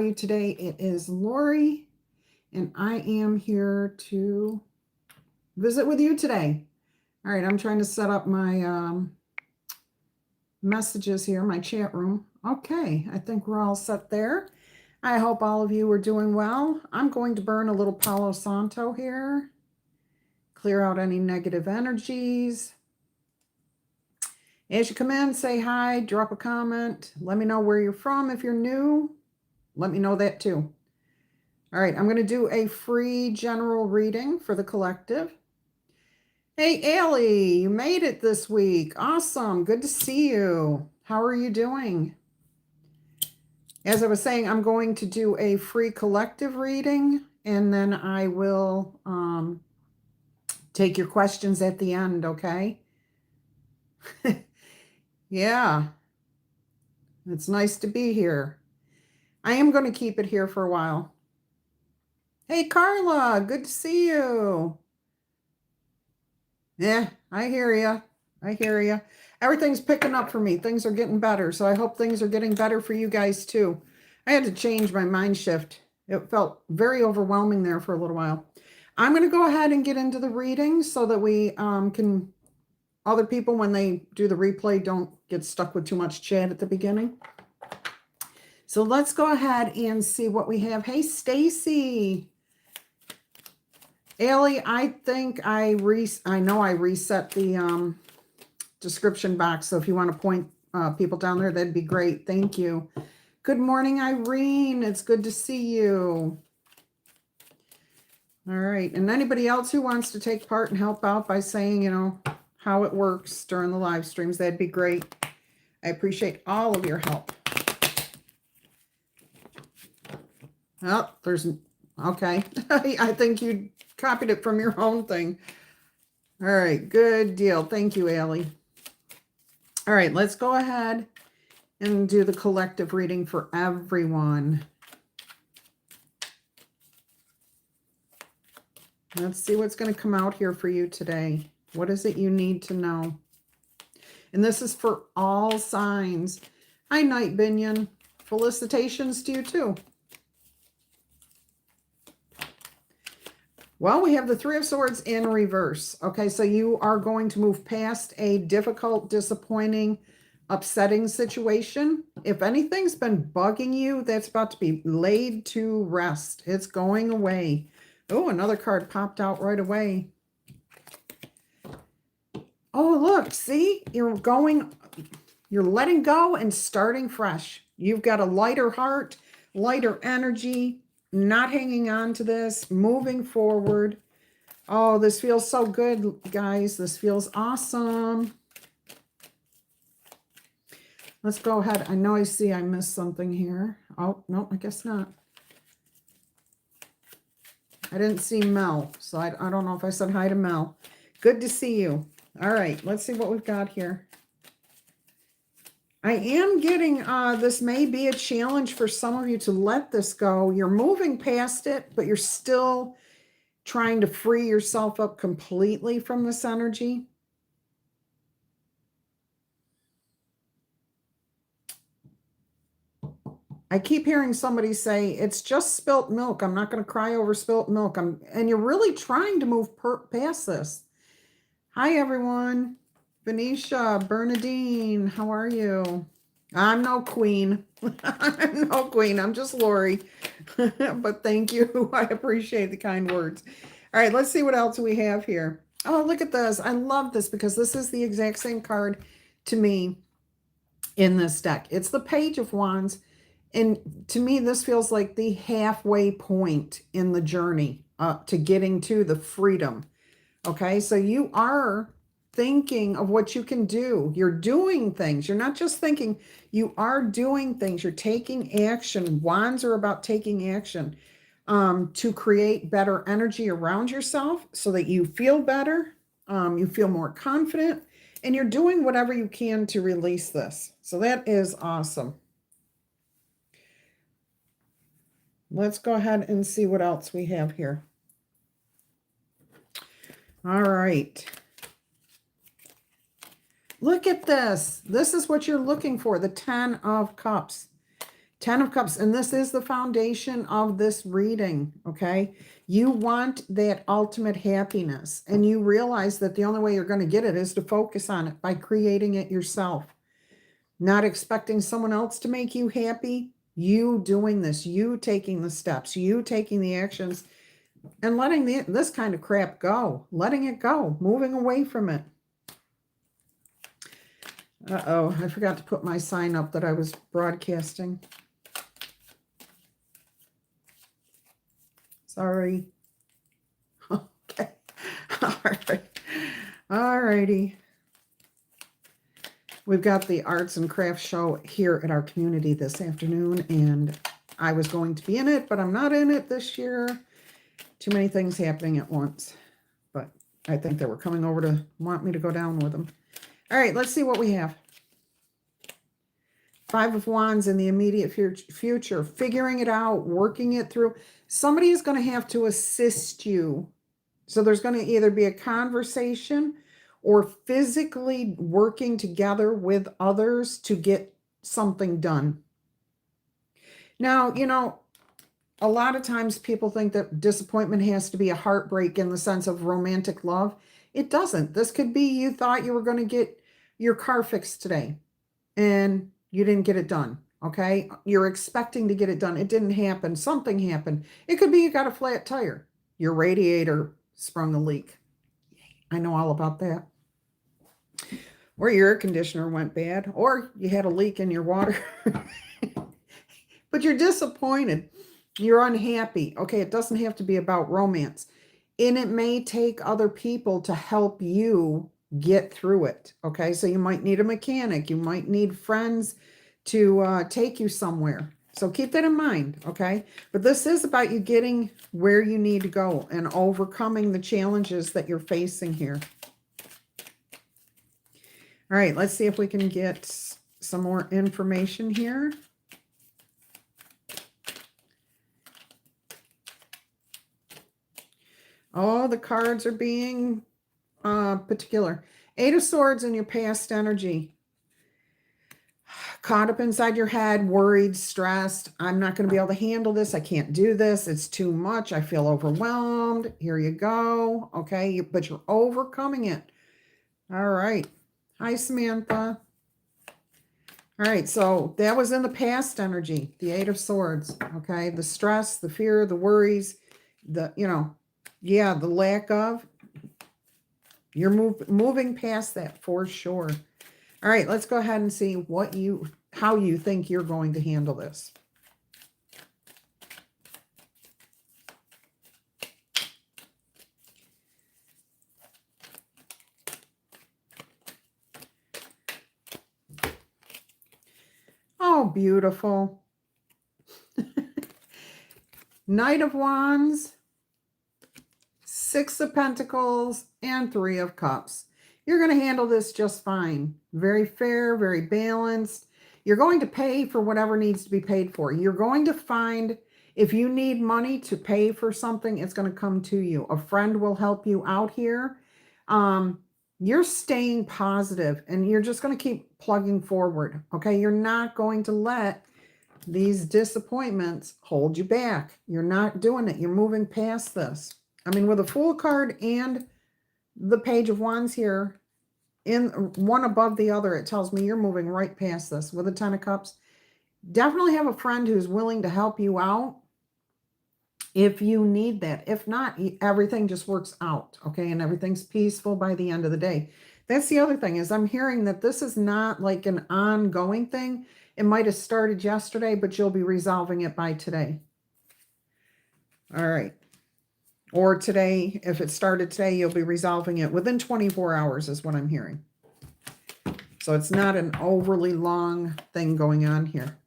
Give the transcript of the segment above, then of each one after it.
You today. It is Laurie, and I am here to visit with you today. All right, I'm trying to set up my messages here, my chat room. Okay, I think we're all set there. I hope all of you are doing well. I'm going to burn a little Palo Santo here, clear out any negative energies. As you come in, say hi, drop a comment. Let me know where you're from if you're new. Let me know that too. All right, I'm going to do a free general reading for the collective. Hey, Allie, you made it this week. Awesome. Good to see you. How are you doing? As I was saying, I'm going to do a free collective reading, and then I will take your questions at the end, okay? Yeah, it's nice to be here. I am going to keep it here for a while. Hey, Carla, good to see you. Yeah, I hear you. I hear you. Everything's picking up for me. Things are getting better. So I hope things are getting better for you guys too. I had to change my mind shift. It felt very overwhelming there for a little while. I'm going to go ahead and get into the reading so that we can, other people, when they do the replay, don't get stuck with too much chat at the beginning. So let's go ahead and see what we have. Hey, Stacy. Allie, I think I know I reset the description box. So if you want to point people down there, that'd be great. Thank you. Good morning, Irene. It's good to see you. All right. And anybody else who wants to take part and help out by saying, how it works during the live streams, that'd be great. I appreciate all of your help. Oh, okay. I think you copied it from your own thing. All right. Good deal. Thank you, Allie. All right. Let's go ahead and do the collective reading for everyone. Let's see what's going to come out here for you today. What is it you need to know? And this is for all signs. Hi, Night Binion. Felicitations to you too. Well, we have the Three of Swords in reverse. Okay, so you are going to move past a difficult, disappointing, upsetting situation. If anything's been bugging you, that's about to be laid to rest. It's going away. Oh, another card popped out right away. Oh, look, see, you're letting go and starting fresh. You've got a lighter heart, lighter energy, not hanging on to this, moving forward. Oh, this feels so good, guys. This feels awesome. Let's go ahead. I know I missed something here. Oh, no, I guess not. I didn't see Mel, so I don't know if I said hi to Mel. Good to see you. All right, let's see what we've got here. I am getting, this may be a challenge for some of you to let this go. You're moving past it, but you're still trying to free yourself up completely from this energy. I keep hearing somebody say, it's just spilt milk. I'm not going to cry over spilt milk. And you're really trying to move past this. Hi, everyone. Venetia, Bernadine, how are you? I'm no queen. I'm no queen. I'm just Laurie. But thank you. I appreciate the kind words. All right, let's see what else we have here. Oh, look at this. I love this because this is the exact same card to me in this deck. It's the Page of Wands. And to me, this feels like the halfway point in the journey to getting to the freedom. Okay, so you are thinking of what you can do. You're doing things. You're not just thinking, you are doing things. You're taking action. Wands are about taking action to create better energy around yourself so that you feel better, you feel more confident, and you're doing whatever you can to release this. So that is awesome. Let's go ahead and see what else we have here. All right. Look at this. This is what you're looking for, the 10 of Cups. Ten of Cups, and this is the foundation of this reading, okay? You want that ultimate happiness, and you realize that the only way you're going to get it is to focus on it by creating it yourself. Not expecting someone else to make you happy, you doing this, you taking the steps, you taking the actions, and letting this kind of crap go, letting it go, moving away from it. Uh-oh, I forgot to put my sign up that I was broadcasting. Sorry. Okay. All right. All righty. We've got the arts and crafts show here at our community this afternoon, and I was going to be in it, but I'm not in it this year. Too many things happening at once, but I think they were coming over to want me to go down with them. All right, let's see what we have. Five of Wands in the immediate future, figuring it out, working it through. Somebody is going to have to assist you. So there's going to either be a conversation or physically working together with others to get something done. Now, you know, a lot of times people think that disappointment has to be a heartbreak in the sense of romantic love. It doesn't. This could be you thought you were going to get your car fixed today and you didn't get it done. Okay. You're expecting to get it done. It didn't happen. Something happened. It could be you got a flat tire. Your radiator sprung a leak. I know all about that. Or your air conditioner went bad, or you had a leak in your water. But you're disappointed. You're unhappy. Okay. It doesn't have to be about romance. And it may take other people to help you get through it. Okay. So you might need a mechanic. You might need friends to take you somewhere. So keep that in mind. Okay. But this is about you getting where you need to go and overcoming the challenges that you're facing here. All right. Let's see if we can get some more information here. Oh, the cards are being particular. Eight of Swords in your past energy. Caught up inside your head, worried, stressed. I'm not going to be able to handle this. I can't do this. It's too much. I feel overwhelmed. Here you go. Okay, but you're overcoming it. All right. Hi, Samantha. All right, so that was in the past energy, the Eight of Swords. Okay, the stress, the fear, the worries, the, you know, yeah, the lack of. You're moving past that for sure. All right, let's go ahead and see how you think you're going to handle this. Oh, beautiful. Knight of Wands, Six of Pentacles, and Three of Cups. You're going to handle this just fine. Very fair, very balanced. You're going to pay for whatever needs to be paid for. You're going to find, if you need money to pay for something, it's going to come to you. A friend will help you out here. You're staying positive and you're just going to keep plugging forward. Okay. You're not going to let these disappointments hold you back. You're not doing it. You're moving past this. I mean, with a Fool card and the Page of Wands here, in one above the other, it tells me you're moving right past this. With a Ten of Cups, definitely have a friend who's willing to help you out if you need that. If not, everything just works out, okay? And everything's peaceful by the end of the day. That's the other thing, is I'm hearing that this is not like an ongoing thing. It might have started yesterday, but you'll be resolving it by today. All right. Or today, if it started today, you'll be resolving it within 24 hours is what I'm hearing. So it's not an overly long thing going on here.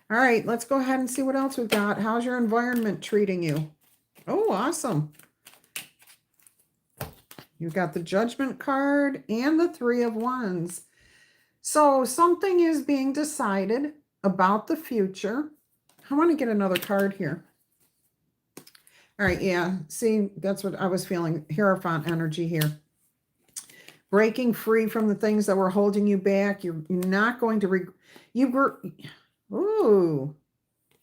All right, let's go ahead and see what else we've got. How's your environment treating you? Oh, awesome. You've got the Judgment card and the Three of Wands. So something is being decided about the future. I want to get another card here. All right, yeah, see, that's what I was feeling. Hierophant energy here. Breaking free from the things that were holding you back. You're not going to... Ooh,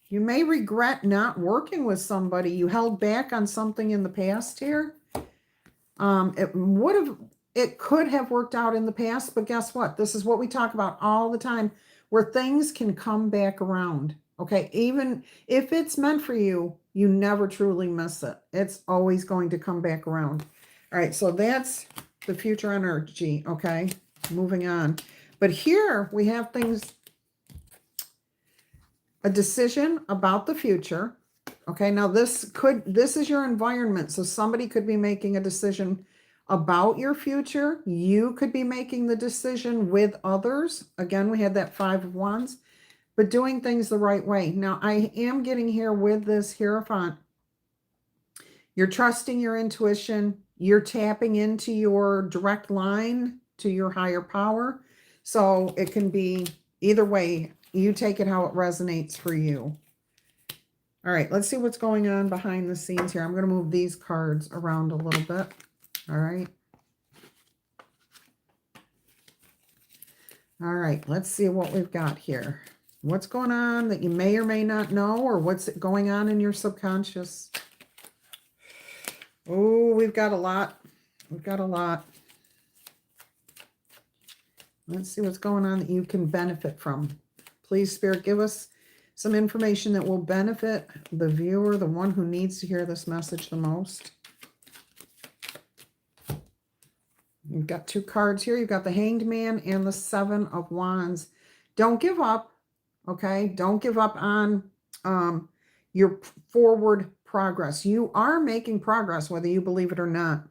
You may regret not working with somebody. You held back on something in the past here. It could have worked out in the past, but guess what? This is what we talk about all the time, where things can come back around. Okay, even if it's meant for you, you never truly miss it. It's always going to come back around. All right, so that's the future energy. Okay, moving on. But here we have things, a decision about the future. Okay, now this is your environment. So somebody could be making a decision about your future. You could be making the decision with others. Again, we had that 5 of Wands, but doing things the right way. Now, I am getting here with this Hierophant. You're trusting your intuition. You're tapping into your direct line to your higher power. So it can be either way. You take it how it resonates for you. All right, let's see what's going on behind the scenes here. I'm going to move these cards around a little bit. All right. All right, let's see what we've got here. What's going on that you may or may not know, or what's going on in your subconscious? Oh, we've got a lot. We've got a lot. Let's see what's going on that you can benefit from. Please, Spirit, give us some information that will benefit the viewer, the one who needs to hear this message the most. You've got 2 cards here. You've got the Hanged Man and the 7 of Wands. Don't give up, okay? Don't give up on your forward progress. You are making progress, whether you believe it or not.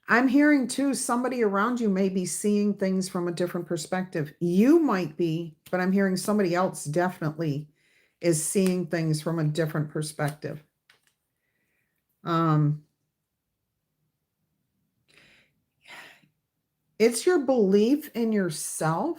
I'm hearing, too, somebody around you may be seeing things from a different perspective. You might be, but I'm hearing somebody else definitely is seeing things from a different perspective. It's your belief in yourself.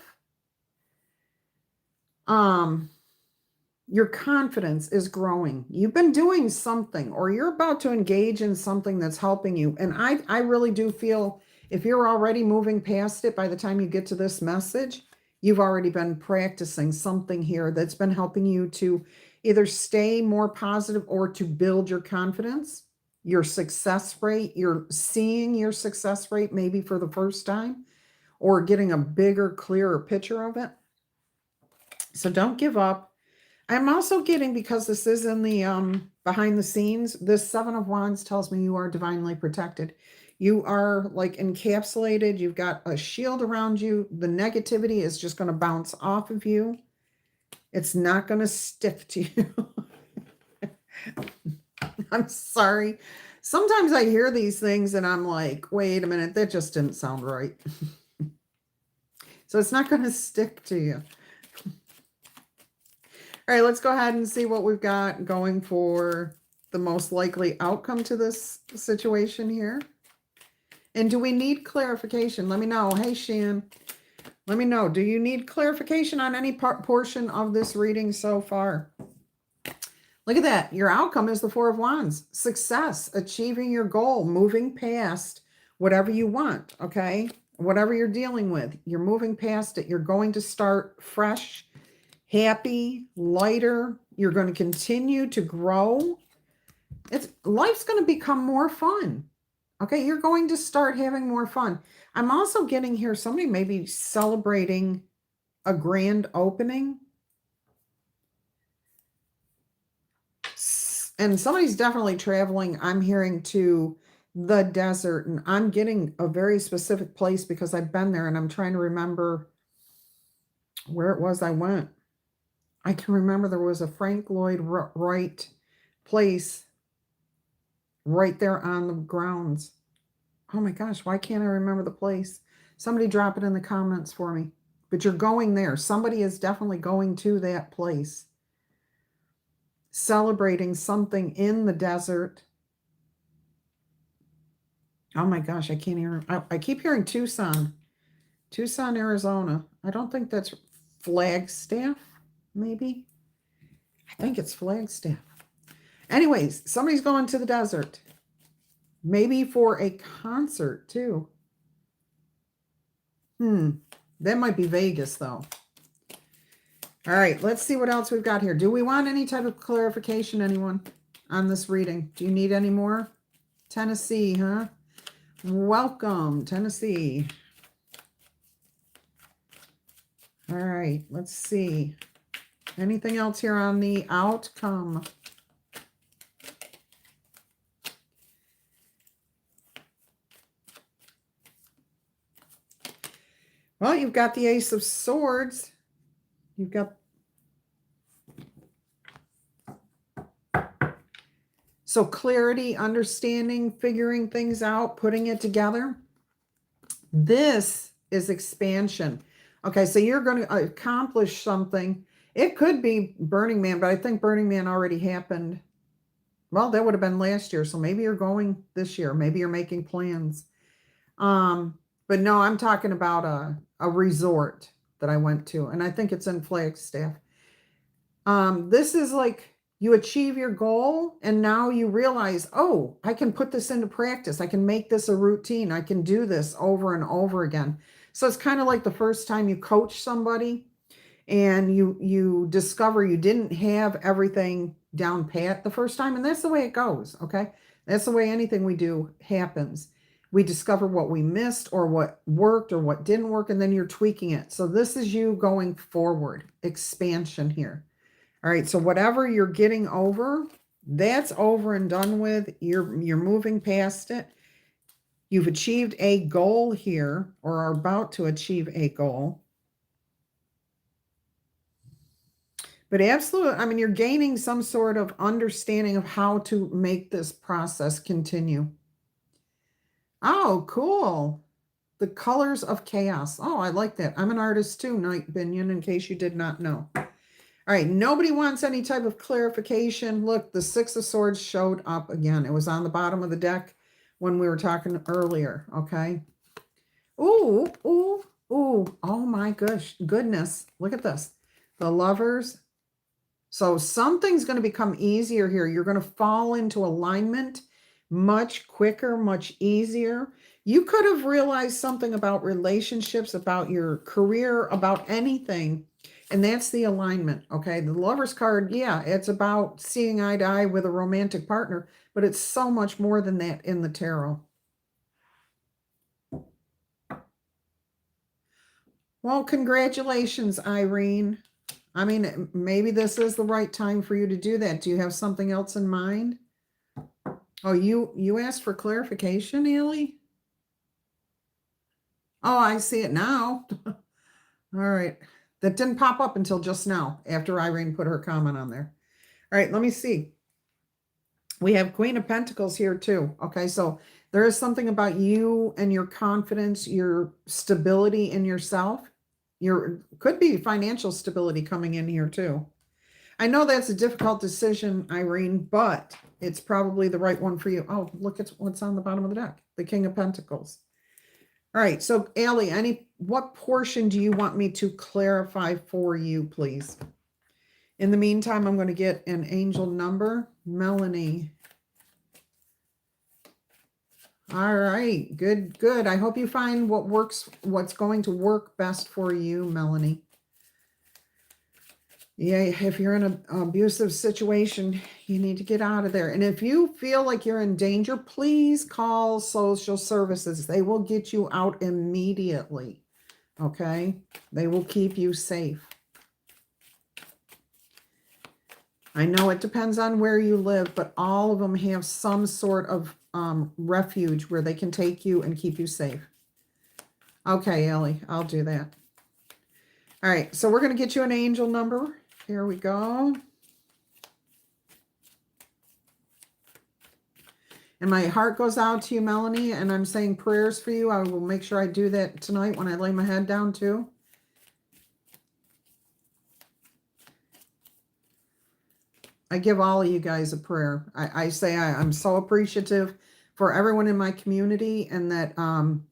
Your confidence is growing. You've been doing something, or you're about to engage in something that's helping you. And I really do feel if you're already moving past it, by the time you get to this message, you've already been practicing something here that's been helping you to either stay more positive or to build your confidence, your success rate. You're seeing your success rate maybe for the first time, or getting a bigger, clearer picture of it. So don't give up. I'm also getting, because this is in the behind the scenes, this 7 of Wands tells me you are divinely protected. You are like encapsulated. You've got a shield around you. The negativity is just going to bounce off of you. It's not going to stick to you. I'm sorry. Sometimes I hear these things and I'm like, wait a minute, that just didn't sound right. So it's not going to stick to you. All right, let's go ahead and see what we've got going for the most likely outcome to this situation here. And do we need clarification? Let me know. Hey, Shan, let me know. Do you need clarification on any portion of this reading so far? Look at that. Your outcome is the 4 of Wands. Success, achieving your goal, moving past whatever you want, okay? Whatever you're dealing with, you're moving past it. You're going to start fresh, happy, lighter. You're going to continue to grow. Life's going to become more fun. Okay, you're going to start having more fun. I'm also getting here, somebody may be celebrating a grand opening. And somebody's definitely traveling, I'm hearing, to the desert. And I'm getting a very specific place because I've been there and I'm trying to remember where it was I went. I can remember there was a Frank Lloyd Wright place right there on the grounds. Oh my gosh, why can't I remember the place? Somebody drop it in the comments for me. But you're going there. Somebody is definitely going to that place, celebrating something in the desert. Oh my gosh, I can't hear. I keep hearing Tucson, Arizona. I don't think that's Flagstaff, maybe. I think it's Flagstaff. Anyways, somebody's going to the desert. Maybe for a concert, too. That might be Vegas, though. All right, let's see what else we've got here. Do we want any type of clarification, anyone, on this reading? Do you need any more? Tennessee, huh? Welcome, Tennessee. All right, let's see. Anything else here on the outcome? Well, you've got the Ace of Swords. You've got... So clarity, understanding, figuring things out, putting it together. This is expansion. Okay, so you're going to accomplish something. It could be Burning Man, but I think Burning Man already happened. Well, that would have been last year, so maybe you're going this year. Maybe you're making plans. But no, I'm talking about a resort that I went to, and I think it's in Flagstaff. This is like you achieve your goal, and now you realize, oh, I can put this into practice. I can make this a routine. I can do this over and over again. So it's kind of like the first time you coach somebody and you discover you didn't have everything down pat the first time, and that's the way it goes, okay? That's the way anything we do happens. We discover what we missed or what worked or what didn't work, and then you're tweaking it. So this is you going forward, expansion here. All right, so whatever you're getting over, that's over and done with. You're moving past it. You've achieved a goal here, or are about to achieve a goal. But absolutely, I mean, you're gaining some sort of understanding of how to make this process continue. Oh, cool. The colors of chaos. Oh, I like that. I'm an artist too, Night Binion, in case you did not know. All right, nobody wants any type of clarification. Look, the Six of Swords showed up again. It was on the bottom of the deck when we were talking earlier, okay? Ooh, ooh, ooh. Oh my goodness. Look at this. The Lovers. So something's going to become easier here. You're going to fall into alignment much quicker, much easier. You could have realized something about relationships, about your career, about anything. And that's the alignment, okay? The Lover's card, yeah, it's about seeing eye to eye with a romantic partner, but it's so much more than that in the tarot. Well, congratulations, Irene. I mean, maybe this is the right time for you to do that. Do you have something else in mind? Oh, you asked for clarification, Ellie? Oh, I see it now. All right. That didn't pop up until just now, after Irene put her comment on there. All right, let me see. We have Queen of Pentacles here too. Okay, so there is something about you and your confidence, your stability in yourself. Could be financial stability coming in here too. I know that's a difficult decision, Irene, but it's probably the right one for you. Oh, look at what's on the bottom of the deck. The King of Pentacles. All right, so Allie, what portion do you want me to clarify for you, please? In the meantime, I'm going to get an angel number. Melanie. All right, good, good. I hope you find what's going to work best for you, Melanie. Yeah, if you're in an abusive situation, you need to get out of there. And if you feel like you're in danger, please call social services. They will get you out immediately, okay? They will keep you safe. I know it depends on where you live, but all of them have some sort of refuge where they can take you and keep you safe. Okay, Ellie, I'll do that. All right, so we're going to get you an angel number. Here we go. And my heart goes out to you, Melanie, and I'm saying prayers for you. I will make sure I do that tonight when I lay my head down too. I give all of you guys a prayer. I say I'm so appreciative for everyone in my community, and that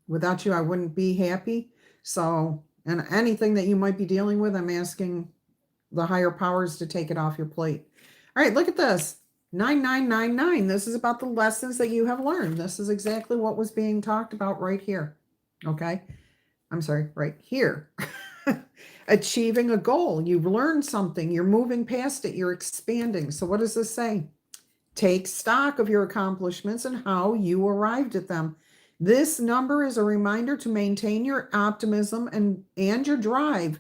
without you, I wouldn't be happy. So, and anything that you might be dealing with, I'm asking the higher powers to take it off your plate. All right, look at this. 9999. This is about the lessons that you have learned. This is exactly what was being talked about right here. Okay. I'm sorry, right here. Achieving a goal. You've learned something. You're moving past it. You're expanding. So what does this say? Take stock of your accomplishments and how you arrived at them. This number is a reminder to maintain your optimism and your drive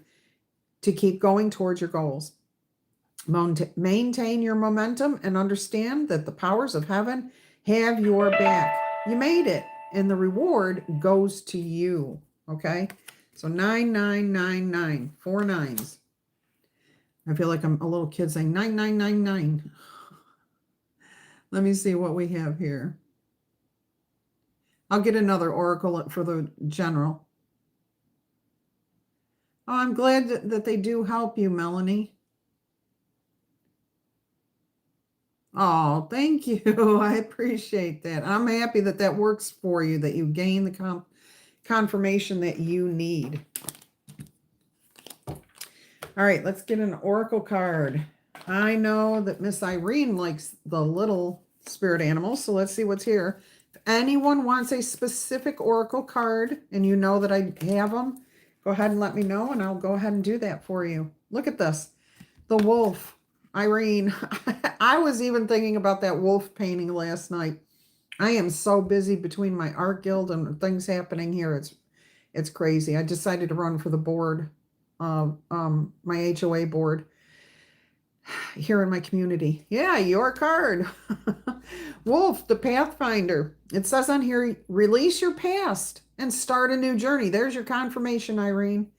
to keep going towards your goals. Maintain your momentum and understand that the powers of heaven have your back. You made it, and the reward goes to you. Okay? So 9999, 4 nines. I feel like I'm a little kid saying 9999. Let me see what we have here. I'll get another oracle for the general. Oh, I'm glad that they do help you, Melanie. Oh, thank you. I appreciate that. I'm happy that that works for you, that you gain the confirmation that you need. All right, let's get an oracle card. I know that Miss Irene likes the little spirit animals, so let's see what's here. If anyone wants a specific oracle card and you know that I have them, go ahead and let me know, and I'll go ahead and do that for you. Look at this. The wolf. Irene, I was even thinking about that wolf painting last night. I am so busy between my art guild and things happening here. It's crazy. I decided to run for the board, my HOA board here in my community. Yeah, your card. Wolf, the Pathfinder. It says on here, release your past and start a new journey. There's your confirmation, Irene.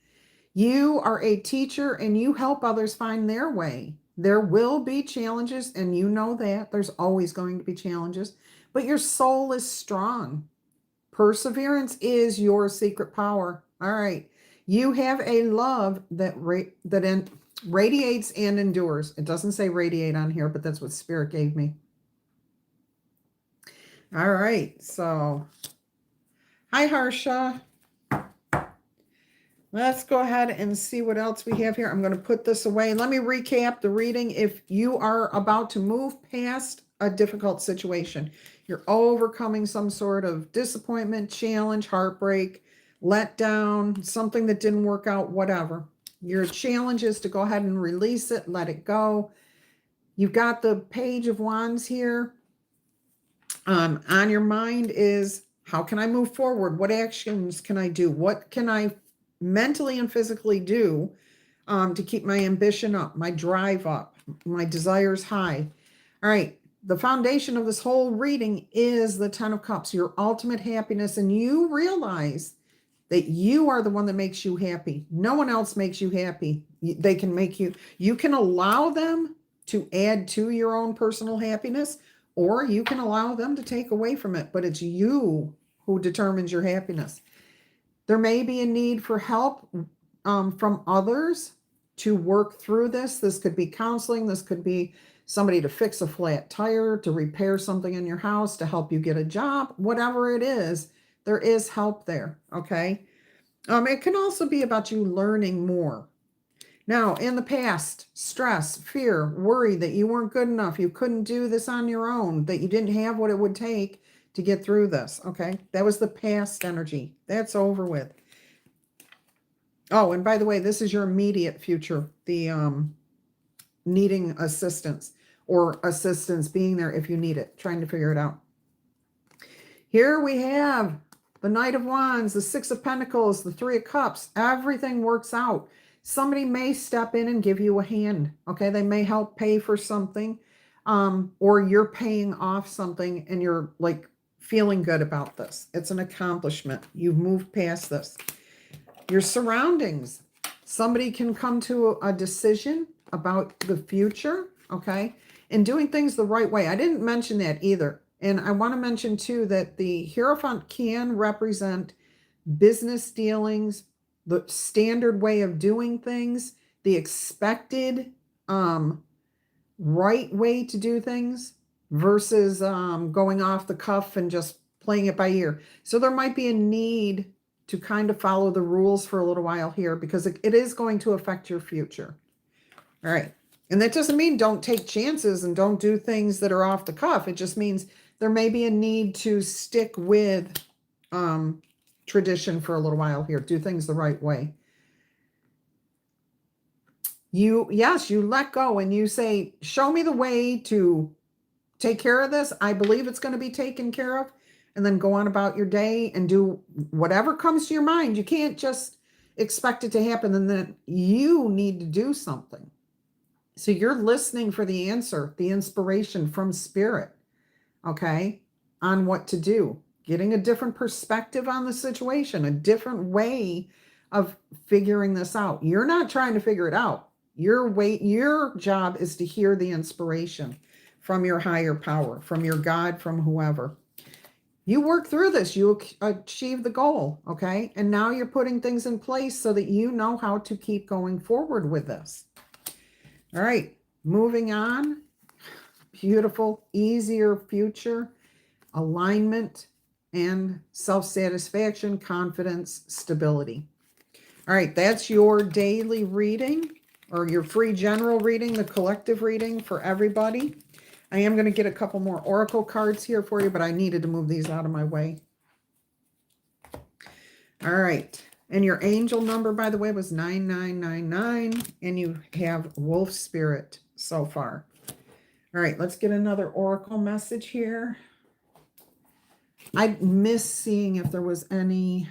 You are a teacher and you help others find their way. There will be challenges, and you know that. There's always going to be challenges, but your soul is strong. Perseverance is your secret power. All right. You have a love that radiates and endures. It doesn't say radiate on here, but that's what Spirit gave me. All right. So, hi, Harsha. Let's go ahead and see what else we have here. I'm going to put this away. Let me recap the reading. If you are about to move past a difficult situation, you're overcoming some sort of disappointment, challenge, heartbreak, letdown, something that didn't work out, whatever. Your challenge is to go ahead and release it, let it go. You've got the Page of Wands here. On your mind is, how can I move forward? What actions can I do? What can I mentally and physically do to keep my ambition up, my drive up, my desires high? All right. The foundation of this whole reading is the 10 of Cups, your ultimate happiness. And you realize that you are the one that makes you happy. No one else makes you happy. They can make you, you can allow them to add to your own personal happiness, or you can allow them to take away from it. But it's you who determines your happiness. There may be a need for help from others to work through this. This could be counseling. This could be somebody to fix a flat tire, to repair something in your house, to help you get a job. Whatever it is, there is help there, okay? It can also be about you learning more. Now, in the past, stress, fear, worry that you weren't good enough, you couldn't do this on your own, that you didn't have what it would take to get through this, okay? That was the past energy. That's over with. Oh, and by the way, this is your immediate future, the needing assistance, or assistance being there if you need it, trying to figure it out. Here we have the Knight of Wands, the Six of Pentacles, the Three of Cups. Everything works out. Somebody may step in and give you a hand, okay? They may help pay for something, or you're paying off something and you're like feeling good about this. It's an accomplishment. You've moved past this. Your surroundings. Somebody can come to a decision about the future, okay? And doing things the right way. I didn't mention that either. And I want to mention too that the Hierophant can represent business dealings, the standard way of doing things, the expected right way to do things versus going off the cuff and just playing it by ear. So there might be a need to kind of follow the rules for a little while here, because it is going to affect your future. All right. And that doesn't mean don't take chances and don't do things that are off the cuff. It just means there may be a need to stick with tradition for a little while here. Do things the right way. Yes, you let go and you say, show me the way to take care of this. I believe it's going to be taken care of. And then go on about your day and do whatever comes to your mind. You can't just expect it to happen and then you need to do something. So you're listening for the answer, the inspiration from spirit, okay, on what to do, getting a different perspective on the situation, a different way of figuring this out. You're not trying to figure it out. Your job is to hear the inspiration from your higher power, from your God, from whoever. You work through this, you achieve the goal, okay? And now you're putting things in place so that you know how to keep going forward with this. All right, moving on. Beautiful, easier future, alignment, and self-satisfaction, confidence, stability. All right, that's your daily reading or your free general reading, the collective reading for everybody. I am going to get a couple more oracle cards here for you, but I needed to move these out of my way. All right. And your angel number, by the way, was 9999, and you have wolf spirit so far. All right, let's get another oracle message here. I miss seeing if there was any.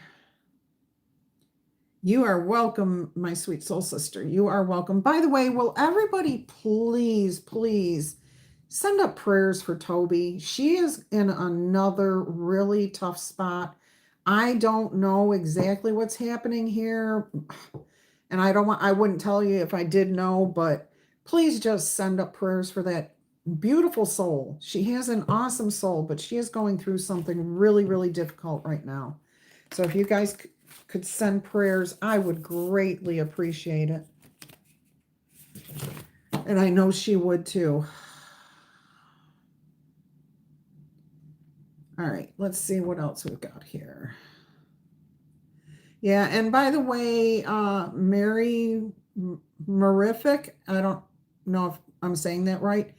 You are welcome, my sweet soul sister. You are welcome. By the way, will everybody please, please send up prayers for Toby. She is in another really tough spot. I don't know exactly what's happening here. And I wouldn't tell you if I did know, but please just send up prayers for that beautiful soul. She has an awesome soul, but she is going through something really, really difficult right now. So if you guys could send prayers, I would greatly appreciate it. And I know she would too. All right, let's see what else we've got here. Yeah, and by the way, Mary Marific, I don't know if I'm saying that right.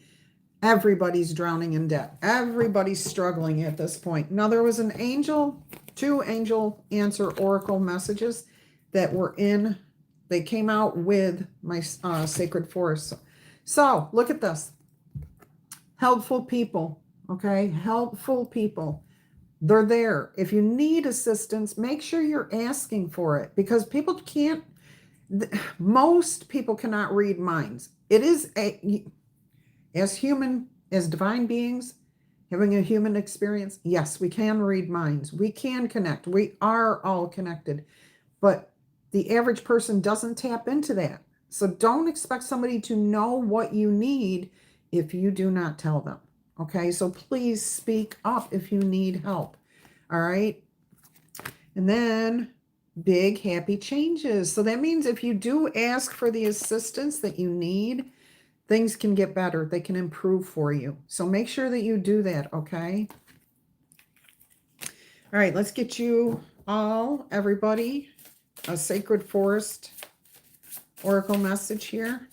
Everybody's drowning in debt. Everybody's struggling at this point. Now, there was an angel, 2 angel answer oracle messages that were in, they came out with my sacred forest. So look at this. Helpful people, okay? Helpful people. They're there. If you need assistance, make sure you're asking for it because people can't, most people cannot read minds. It is as divine beings, having a human experience, yes, we can read minds. We can connect. We are all connected. But the average person doesn't tap into that. So don't expect somebody to know what you need if you do not tell them. Okay, so please speak up if you need help. All right. And then big happy changes. So that means if you do ask for the assistance that you need, things can get better. They can improve for you. So make sure that you do that, okay? All right, let's get you all, everybody, a Sacred Forest oracle message here.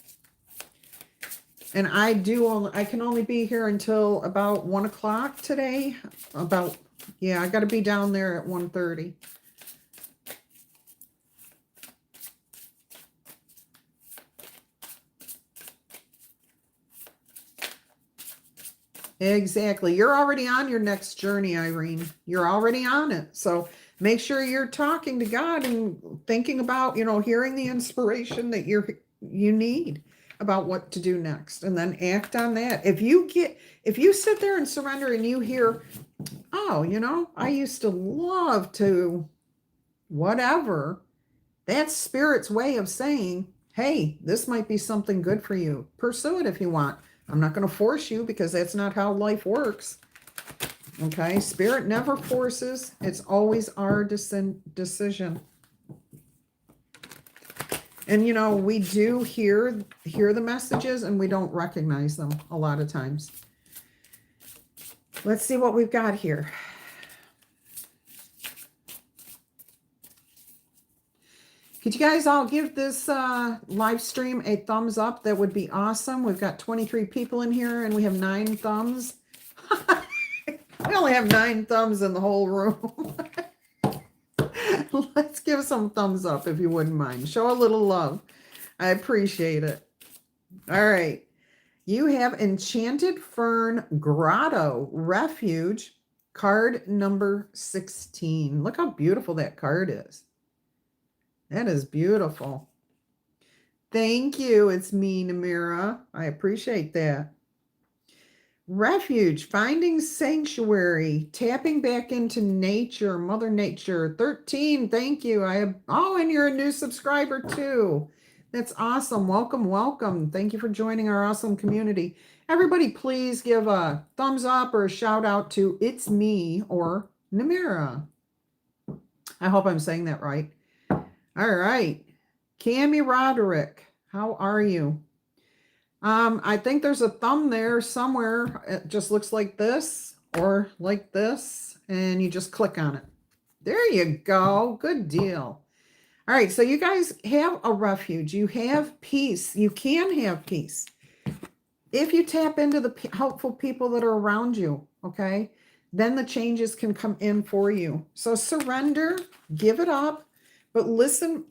And I can only be here until about 1 o'clock today. I got to be down there at 1:30. Exactly. You're already on your next journey, Irene. You're already on it. So make sure you're talking to God and thinking about, hearing the inspiration that you need about what to do next, and then act on that. If you sit there and surrender and you hear, oh, I used to love to whatever, that's spirit's way of saying, hey, this might be something good for you. Pursue it if you want. I'm not going to force you because that's not how life works. Okay? Spirit never forces. It's always our decision. And, we do hear the messages and we don't recognize them a lot of times. Let's see what we've got here. Could you guys all give this live stream a thumbs up? That would be awesome. We've got 23 people in here and we have 9 thumbs. We only have 9 thumbs in the whole room. Let's give some thumbs up if you wouldn't mind. Show a little love. I appreciate it. All right. You have Enchanted Fern Grotto Refuge, card number 16. Look how beautiful that card is. That is beautiful. Thank you. It's me, Namira. I appreciate that. Refuge, finding sanctuary, tapping back into nature, Mother Nature. 13, thank you. And you're a new subscriber too. That's awesome. Welcome, welcome. Thank you for joining our awesome community. Everybody, please give a thumbs up or a shout out to It's Me or Namira. I hope I'm saying that right. All right. Cami Roderick, how are you? I think there's a thumb there somewhere. It just looks like this or like this, and you just click on it. There you go. Good deal. All right, so you guys have a refuge. You have peace. You can have peace if you tap into the helpful people that are around you, okay? Then the changes can come in for you. So surrender, give it up, but listen,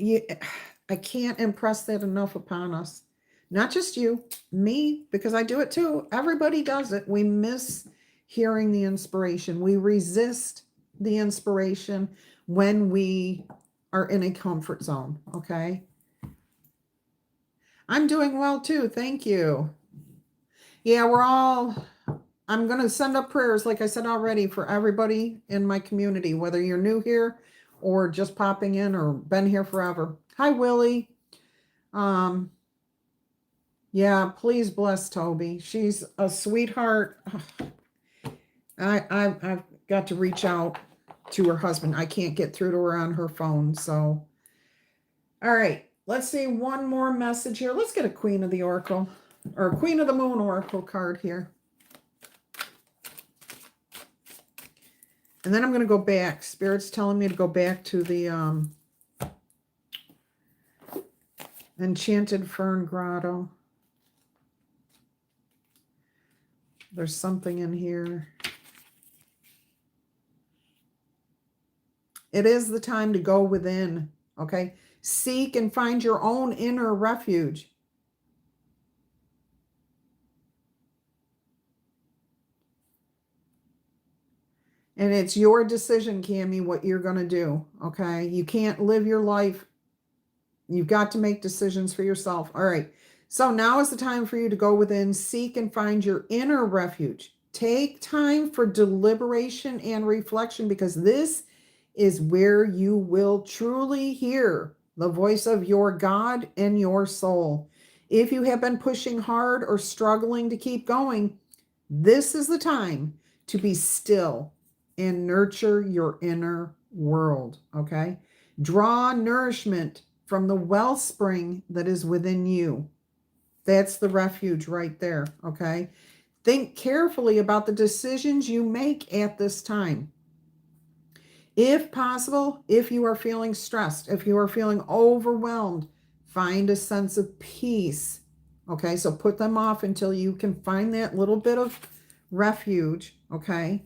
I can't impress that enough upon us. Not just you, me, because I do it too. Everybody does it. We miss hearing the inspiration. We resist the inspiration when we are in a comfort zone, okay? I'm doing well too. Thank you. Yeah, I'm going to send up prayers, like I said already, for everybody in my community, whether you're new here or just popping in or been here forever. Hi, Willie. Yeah, please bless Toby. She's a sweetheart. I've got to reach out to her husband. I can't get through to her on her phone. So, all right, let's see one more message here. Let's get a Queen of the Oracle or Queen of the Moon Oracle card here. And then I'm going to go back. Spirit's telling me to go back to the Enchanted Fern Grotto. There's something in here. It is the time to go within, okay? Seek and find your own inner refuge. And it's your decision, Cami, what you're going to do, okay? You can't live your life. You've got to make decisions for yourself. All right. So now is the time for you to go within, seek and find your inner refuge. Take time for deliberation and reflection, because this is where you will truly hear the voice of your God and your soul. If you have been pushing hard or struggling to keep going, this is the time to be still and nurture your inner world, okay? Draw nourishment from the wellspring that is within you. That's the refuge right there, okay? Think carefully about the decisions you make at this time. If possible, if you are feeling stressed, if you are feeling overwhelmed, find a sense of peace, okay? So put them off until you can find that little bit of refuge, okay?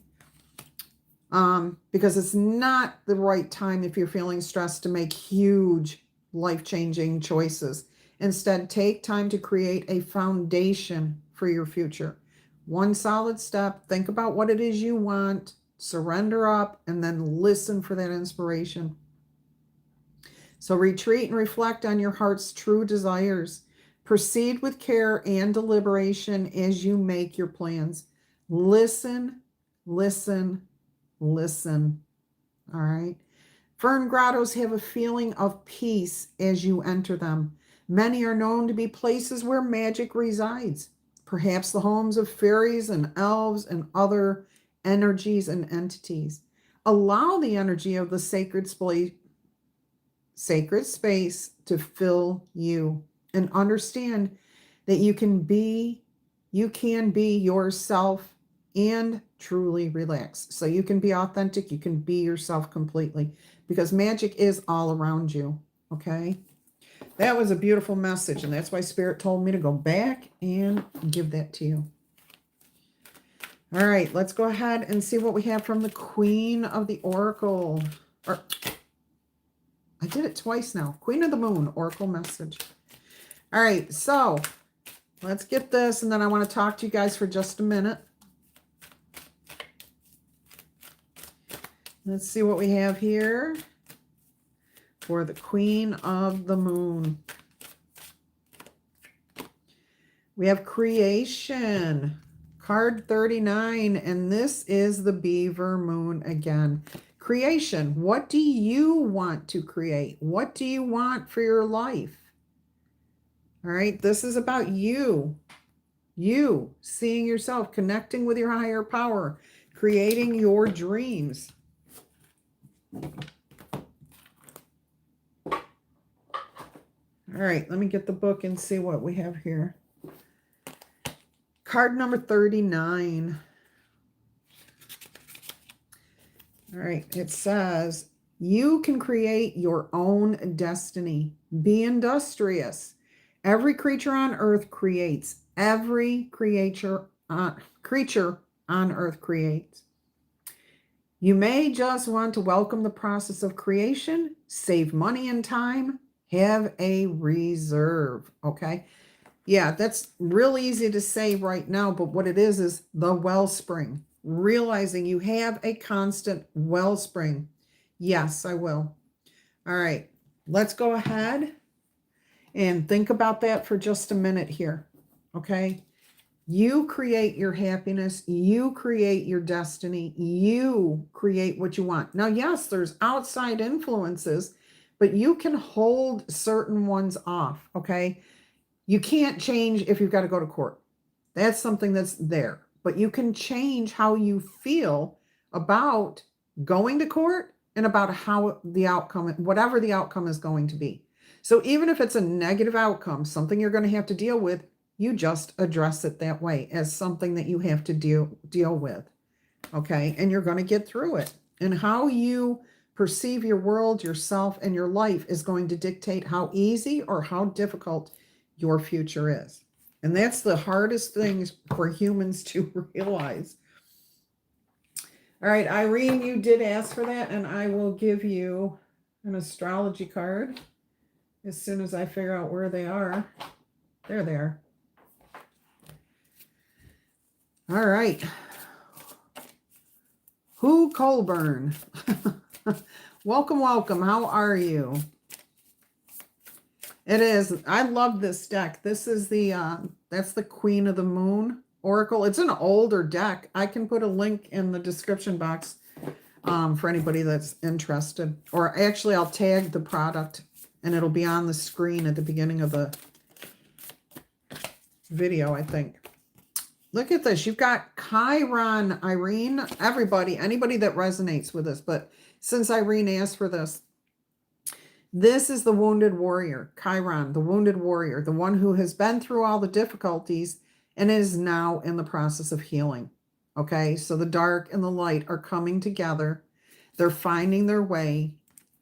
Because it's not the right time if you're feeling stressed to make huge life-changing choices. Instead, take time to create a foundation for your future. One solid step. Think about what it is you want. Surrender up and then listen for that inspiration. So retreat and reflect on your heart's true desires. Proceed with care and deliberation as you make your plans. Listen, listen, listen. All right. Fern grottos have a feeling of peace as you enter them. Many are known to be places where magic resides, perhaps the homes of fairies and elves and other energies and entities. Allow the energy of the sacred space to fill you, and understand that you can be yourself and truly relax. So you can be authentic, you can be yourself completely, because magic is all around you, okay? That was a beautiful message, and that's why Spirit told me to go back and give that to you. All right, let's go ahead and see what we have from the Queen of the Oracle. I did it twice now. Queen of the Moon, Oracle message. All right, so let's get this, and then I want to talk to you guys for just a minute. Let's see what we have here for the Queen of the Moon. We have creation, card 39, and this is the Beaver Moon again. Creation, what do you want to create? What do you want for your life? All right, this is about you. You seeing yourself, connecting with your higher power, creating your dreams. All right, let me get the book and see what we have here. Card number 39. All right, it says, you can create your own destiny. Be industrious. Every creature on earth creates. Every creature on earth creates. You may just want to welcome the process of creation, save money and time, have a reserve, okay? Yeah, that's real easy to say right now, but what it is the wellspring. Realizing you have a constant wellspring. Yes, I will. All right, let's go ahead and think about that for just a minute here, okay? You create your happiness. You create your destiny. You create what you want. Now, yes, there's outside influences, but you can hold certain ones off, okay? You can't change if you've got to go to court. That's something that's there. But you can change how you feel about going to court and about how the outcome, whatever the outcome is going to be. So even if it's a negative outcome, something you're going to have to deal with, you just address it that way as something that you have to deal with. Okay? And you're going to get through it. And how you perceive your world, yourself, and your life is going to dictate how easy or how difficult your future is. And that's the hardest things for humans to realize. All right, Irene, you did ask for that, and I will give you an astrology card as soon as I figure out where they are. There they are. All right. Who Colburn? Welcome, welcome. How are you? It is. I love this deck. This is that's the Queen of the Moon Oracle. It's an older deck. I can put a link in the description box for anybody that's interested. Or actually, I'll tag the product and it'll be on the screen at the beginning of the video, I think. Look at this. You've got Chiron, Irene. Everybody, anybody that resonates with this. But since Irene asked for this, this is the wounded warrior, Chiron, the wounded warrior, the one who has been through all the difficulties and is now in the process of healing. Okay, so the dark and the light are coming together. They're finding their way.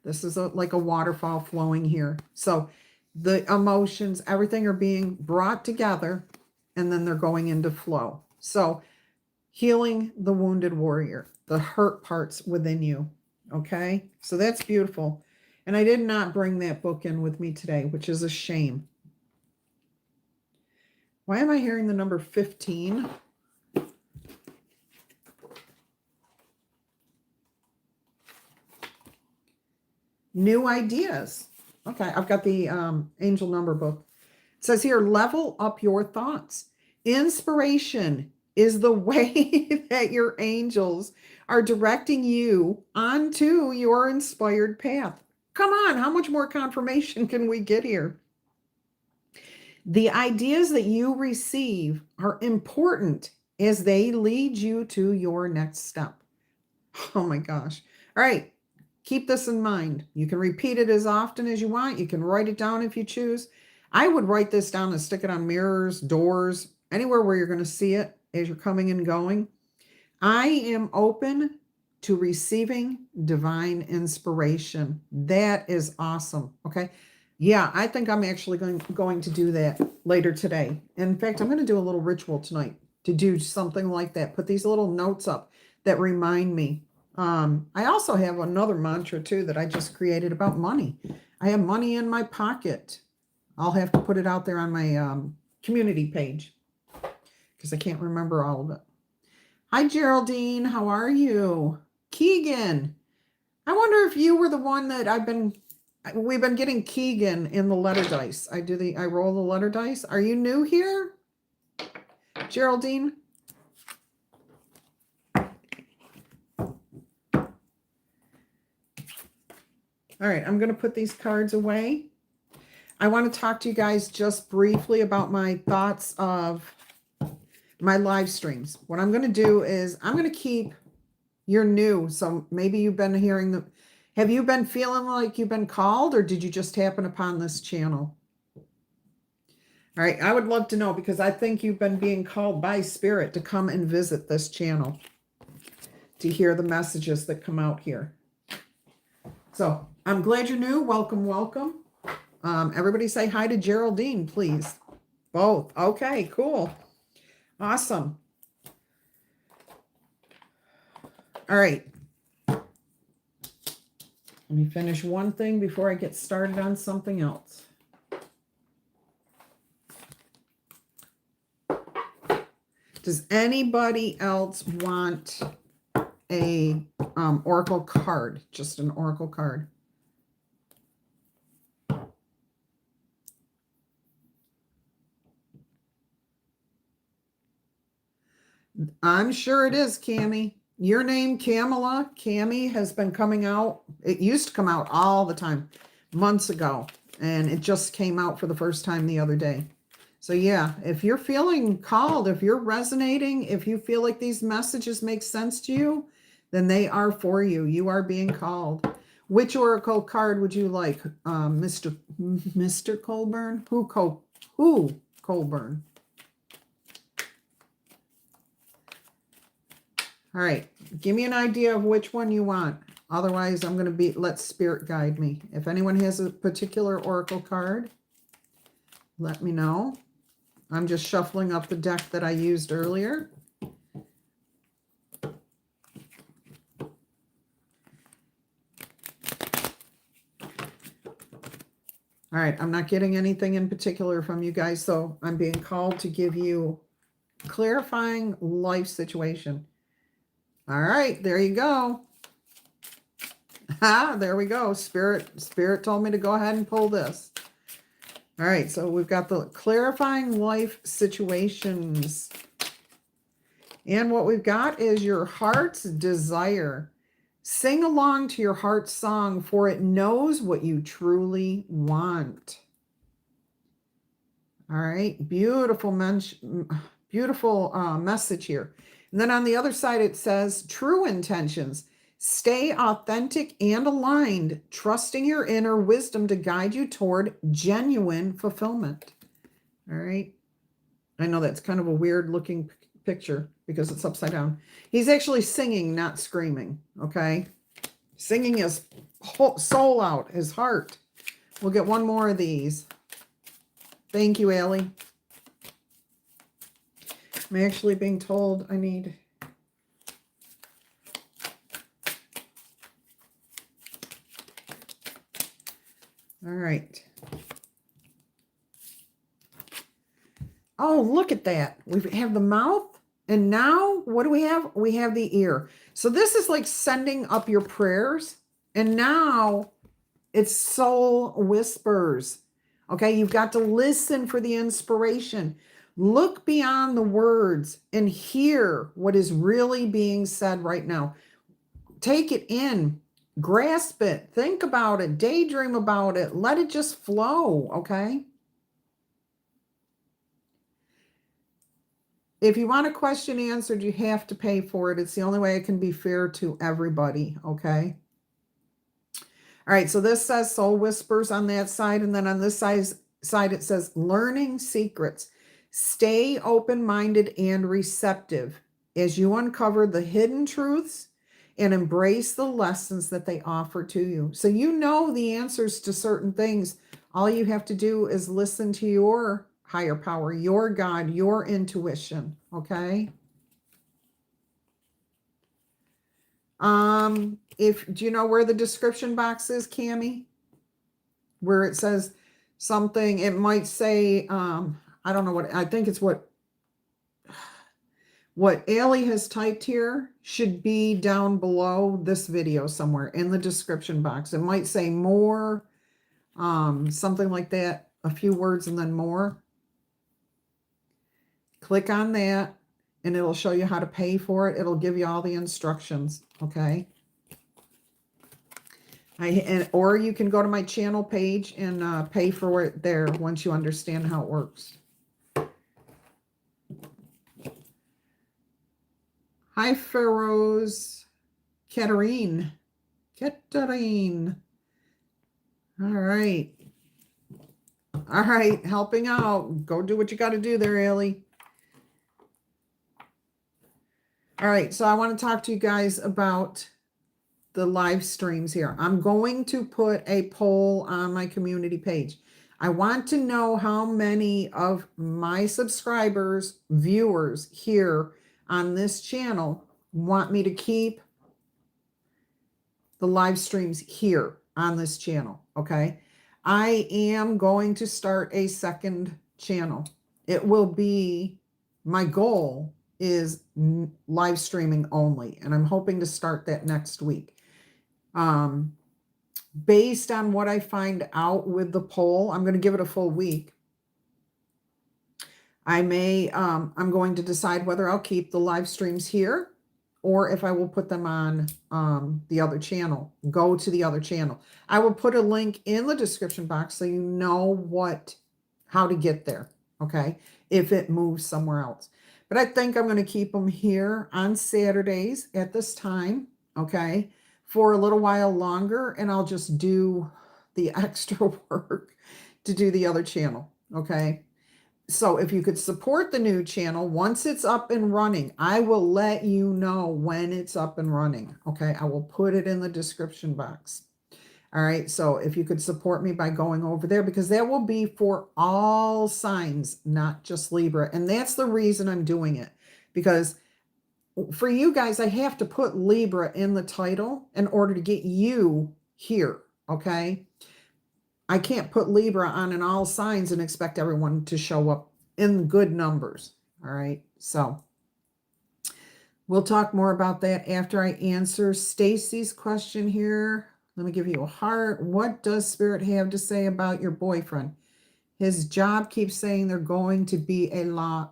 This is like a waterfall flowing here. So the emotions, everything are being brought together and then they're going into flow. So healing the wounded warrior, the hurt parts within you. Okay, so that's beautiful. And I did not bring that book in with me today, which is a shame. Why am I hearing the number 15? New ideas. Okay, I've got the angel number book. It says here, level up your thoughts. Inspiration is the way that your angels are directing you onto your inspired path. Come on, how much more confirmation can we get here? The ideas that you receive are important as they lead you to your next step. Oh my gosh. All right, keep this in mind. You can repeat it as often as you want. You can write it down if you choose. I would write this down and stick it on mirrors, doors, anywhere where you're going to see it as you're coming and going. I am open to receiving divine inspiration. That is awesome. Okay. Yeah, I think I'm actually going to do that later today. In fact, I'm going to do a little ritual tonight to do something like that. Put these little notes up that remind me. I also have another mantra too that I just created about money. I have money in my pocket. I'll have to put it out there on my community page because I can't remember all of it. Hi, Geraldine. How are you? Keegan. I wonder if you were the one that we've been getting Keegan in the letter dice. I roll the letter dice. Are you new here, Geraldine? All right, I'm going to put these cards away. I want to talk to you guys just briefly about my thoughts of my live streams. What I'm going to do is I'm going to keep, you're new, so maybe you've been hearing have you been feeling like you've been called, or did you just happen upon this channel? All right, I would love to know, because I think you've been being called by Spirit to come and visit this channel to hear the messages that come out here. So I'm glad you're new. Welcome, welcome. Everybody say hi to Geraldine, please. Both. Okay, cool. Awesome. All right. Let me finish one thing before I get started on something else. Does anybody else want a oracle card? Just an oracle card. I'm sure it is, Cammie. Your name, Camilla, Cammie, has been coming out. It used to come out all the time, months ago, and it just came out for the first time the other day. So yeah, if you're feeling called, if you're resonating, if you feel like these messages make sense to you, then they are for you. You are being called. Which oracle card would you like, Mr. Colburn? Who Colburn? All right, give me an idea of which one you want. Otherwise, I'm going to let Spirit guide me. If anyone has a particular oracle card, let me know. I'm just shuffling up the deck that I used earlier. All right, I'm not getting anything in particular from you guys, so I'm being called to give you clarifying life situation. All right, there you go. There we go. Spirit told me to go ahead and pull this. All right, so we've got the clarifying life situations. And what we've got is your heart's desire. Sing along to your heart's song, for it knows what you truly want. All right, beautiful message here. And then on the other side, it says true intentions. Stay authentic and aligned, trusting your inner wisdom to guide you toward genuine fulfillment. All right. I know that's kind of a weird looking picture because it's upside down. He's actually singing, not screaming. Okay. Singing his whole soul out, his heart. We'll get one more of these. Thank you, Allie. I'm actually being told I need... All right. Oh, look at that. We have the mouth. And now what do we have? We have the ear. So this is like sending up your prayers. And now it's soul whispers. Okay, you've got to listen for the inspiration. Look beyond the words and hear what is really being said right now. Take it in. Grasp it. Think about it. Daydream about it. Let it just flow, okay? If you want a question answered, you have to pay for it. It's the only way it can be fair to everybody, okay? All right, so this says Soul Whispers on that side, and then on this side it says Learning Secrets. Stay open-minded and receptive as you uncover the hidden truths and embrace the lessons that they offer to you. So you know the answers to certain things. All you have to do is listen to your higher power, your God, your intuition, okay? Do you know where the description box is, Cammie? Where it says something. It might say, I don't know what, I think it's what Allie has typed here should be down below this video somewhere in the description box. It might say more, something like that, a few words and then more. Click on that and it'll show you how to pay for it. It'll give you all the instructions, okay? Or you can go to my channel page and pay for it there once you understand how it works. Hi, Pharaohs. Katarine. All right. All right, helping out. Go do what you got to do there, Ellie. All right, so I want to talk to you guys about the live streams here. I'm going to put a poll on my community page. I want to know how many of my subscribers, viewers here on this channel want me to keep the live streams here on this channel, okay? I am going to start a second channel. It will be, my goal is live streaming only, and I'm hoping to start that next week. Based on what I find out with the poll, I'm going to give it a full week. I'm going to decide whether I'll keep the live streams here or if I will put them on the other channel, go to the other channel. I will put a link in the description box so you know how to get there, okay, if it moves somewhere else. But I think I'm going to keep them here on Saturdays at this time, okay, for a little while longer, and I'll just do the extra work to do the other channel, okay? So if you could support the new channel, once it's up and running, I will let you know when it's up and running, okay? I will put it in the description box. All right, so if you could support me by going over there, because that will be for all signs, not just Libra. And that's the reason I'm doing it, because for you guys, I have to put Libra in the title in order to get you here, okay? I can't put Libra on in all signs and expect everyone to show up in good numbers, all right? So we'll talk more about that after I answer Stacy's question here. Let me give you a heart. What does Spirit have to say about your boyfriend? His job keeps saying they're going to be a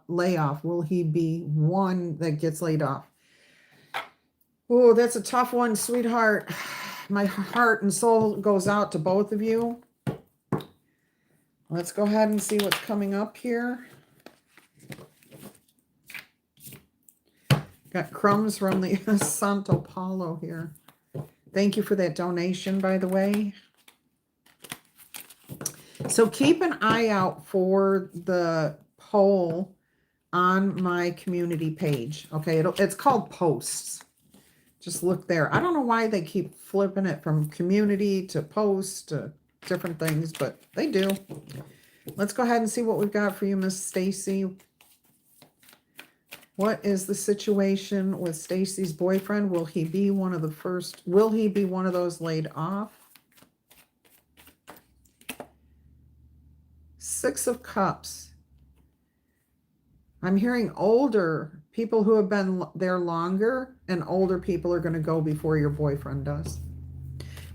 layoff. Will he be one that gets laid off? Oh, that's a tough one, sweetheart. My heart and soul goes out to both of you. Let's go ahead and see what's coming up here. Got crumbs from the Santo Paulo here. Thank you for that donation, by the way. So keep an eye out for the poll on my community page. Okay, it's called posts. Just look there. I don't know why they keep flipping it from community to post to different things, but they do. Let's go ahead and see what we've got for you, Miss Stacy. What is the situation with Stacy's boyfriend? Will he be one of the first? Will he be one of those laid off? Six of Cups. I'm hearing older people who have been there longer, and older people are going to go before your boyfriend does,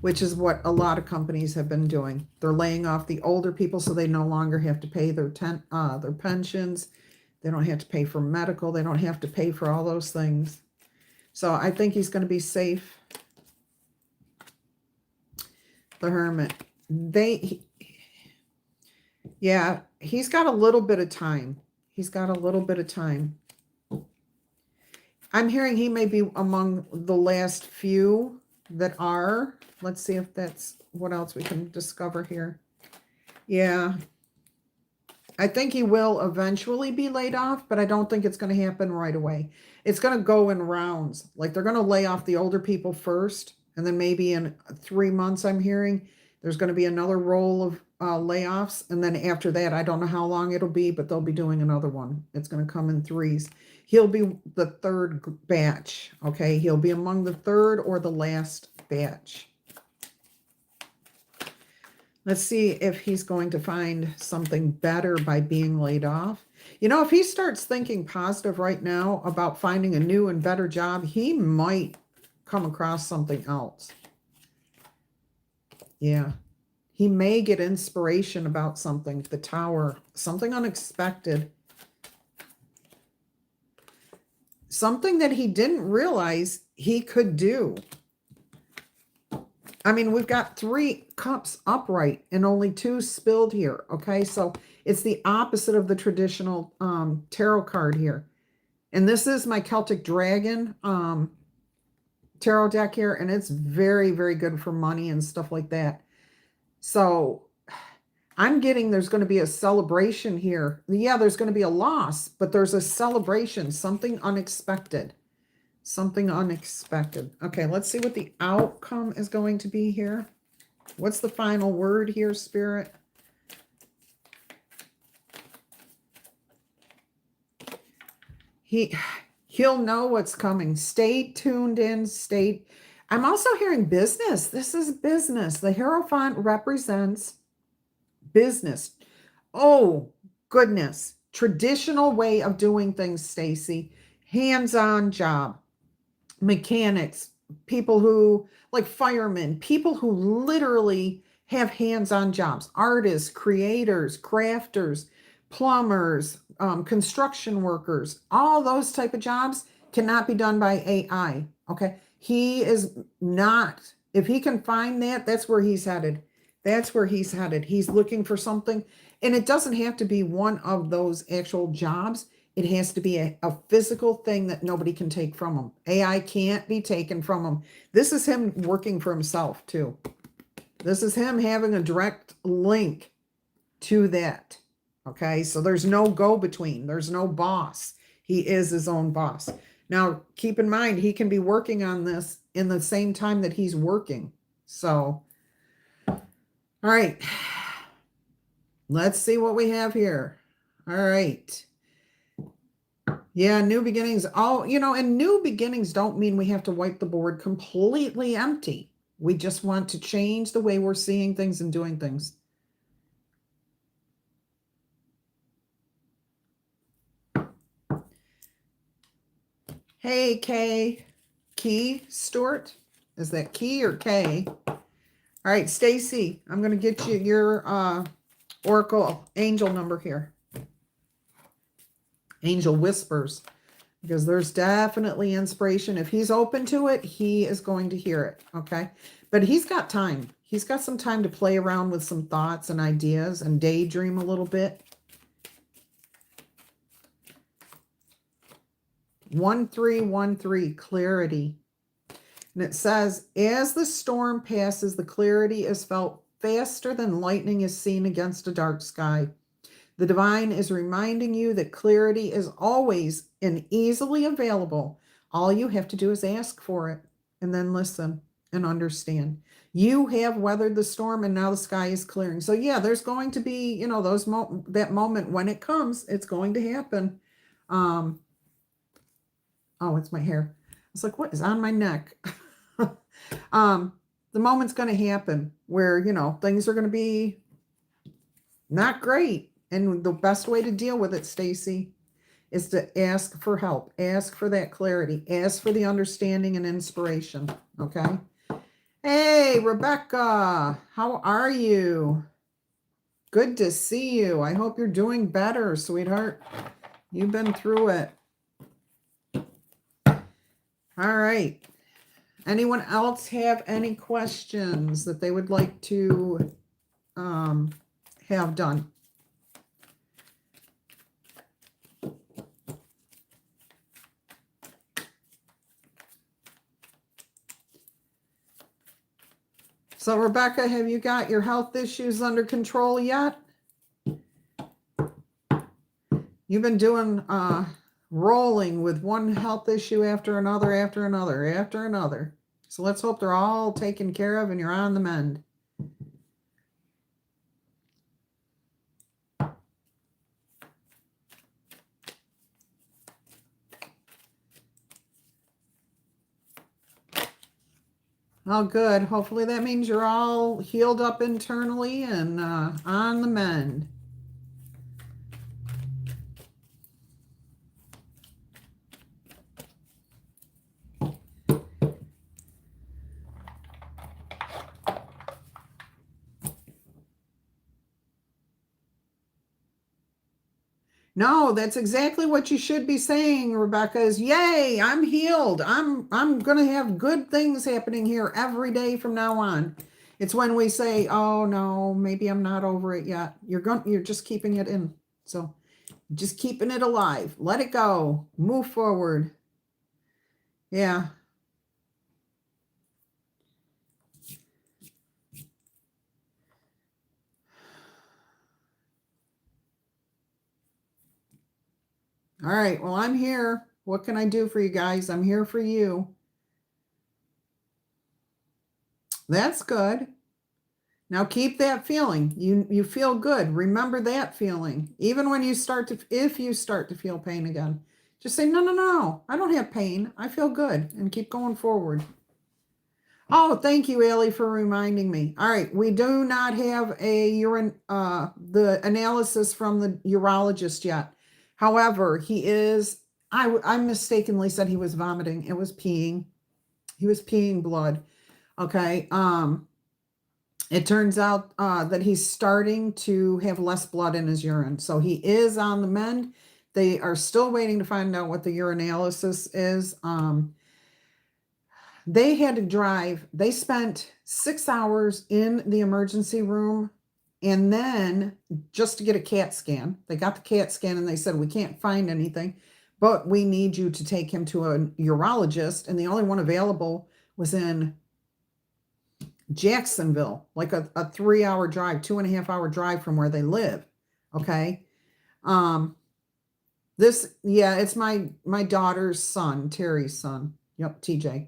which is what a lot of companies have been doing. They're laying off the older people so they no longer have to pay their pensions. They don't have to pay for medical. They don't have to pay for all those things. So I think he's going to be safe. The Hermit. Yeah, he's got a little bit of time. He's got a little bit of time. I'm hearing he may be among the last few that are. Let's see if that's what else we can discover here. Yeah. I think he will eventually be laid off, but I don't think it's going to happen right away. It's going to go in rounds. Like they're going to lay off the older people first, and then maybe in 3 months, I'm hearing, there's going to be another roll of layoffs. And then after that, I don't know how long it'll be, but they'll be doing another one. It's going to come in threes. He'll be the third batch, okay? He'll be among the third or the last batch. Let's see if he's going to find something better by being laid off. You know, if he starts thinking positive right now about finding a new and better job, he might come across something else. Yeah. He may get inspiration about something, the Tower, something unexpected. Something that he didn't realize he could do. I mean, we've got 3 cups upright and only 2 spilled here. Okay, so it's the opposite of the traditional tarot card here. And this is my Celtic Dragon tarot deck here, and it's very, very good for money and stuff like that. So I'm getting there's going to be a celebration here. Yeah, there's going to be a loss, but there's a celebration, something unexpected. Something unexpected. Okay, let's see what the outcome is going to be here. What's the final word here, Spirit? He'll know what's coming. Stay tuned in. I'm also hearing business. This is business. The Hierophant represents business. Oh, goodness. Traditional way of doing things, Stacy. Hands-on job. Mechanics, people who, like firemen, people who literally have hands-on jobs. Artists, creators, crafters, plumbers, construction workers, all those type of jobs cannot be done by AI. Okay. He is not, if he can find that, that's where he's headed. That's where he's headed. He's looking for something, and it doesn't have to be one of those actual jobs. It has to be a physical thing that nobody can take from him. AI can't be taken from him. This is him working for himself too. This is him having a direct link to that. Okay, so there's no go-between. There's no boss. He is his own boss. Now, keep in mind, he can be working on this in the same time that he's working. So, all right. Let's see what we have here. All right. Yeah, new beginnings. Oh, you know, and new beginnings don't mean we have to wipe the board completely empty. We just want to change the way we're seeing things and doing things. Hey, Key Stewart. Is that Key or K? All right, Stacy, I'm going to get you your Oracle angel number here. Angel whispers, because there's definitely inspiration. If he's open to it, he is going to hear it. Okay. But he's got time. He's got some time to play around with some thoughts and ideas and daydream a little bit. 1313, clarity. And it says, as the storm passes, the clarity is felt faster than lightning is seen against a dark sky. The divine is reminding you that clarity is always and easily available. All you have to do is ask for it and then listen and understand. You have weathered the storm and now the sky is clearing. So yeah, there's going to be, you know, that moment when it comes, it's going to happen. Oh, it's my hair. It's like, what is on my neck? The moment's going to happen where, you know, things are going to be not great. And the best way to deal with it, Stacy, is to ask for help. Ask for that clarity. Ask for the understanding and inspiration. Okay? Hey, Rebecca, how are you? Good to see you. I hope you're doing better, sweetheart. You've been through it. All right. Anyone else have any questions that they would like to have done? So, Rebecca, have you got your health issues under control yet? You've been doing rolling with one health issue after another, after another, after another. So let's hope they're all taken care of and you're on the mend. Oh, good. Hopefully that means you're all healed up internally and on the mend. No, that's exactly what you should be saying, Rebecca, is yay, I'm healed. I'm going to have good things happening here every day from now on. It's when we say, "Oh no, maybe I'm not over it yet." You're just keeping it in. So, just keeping it alive. Let it go. Move forward. Yeah. All right. Well, I'm here. What can I do for you guys? I'm here for you. That's good. Now keep that feeling. You feel good. Remember that feeling. Even when you start to, if you start to feel pain again, just say, no, no, no, I don't have pain. I feel good, and keep going forward. Oh, thank you, Allie, for reminding me. All right. We do not have a the analysis from the urologist yet. However, I mistakenly said he was vomiting. It was peeing. He was peeing blood. Okay. It turns out that he's starting to have less blood in his urine. So he is on the mend. They are still waiting to find out what the urinalysis is. They had to drive. They spent 6 hours in the emergency room and then just to get a CAT scan. They got the CAT scan and they said, we can't find anything, but we need you to take him to a urologist. And the only one available was in Jacksonville, like a 3 hour drive, 2.5 hour drive from where they live. Okay. It's my daughter's son, Terry's son. Yep, TJ.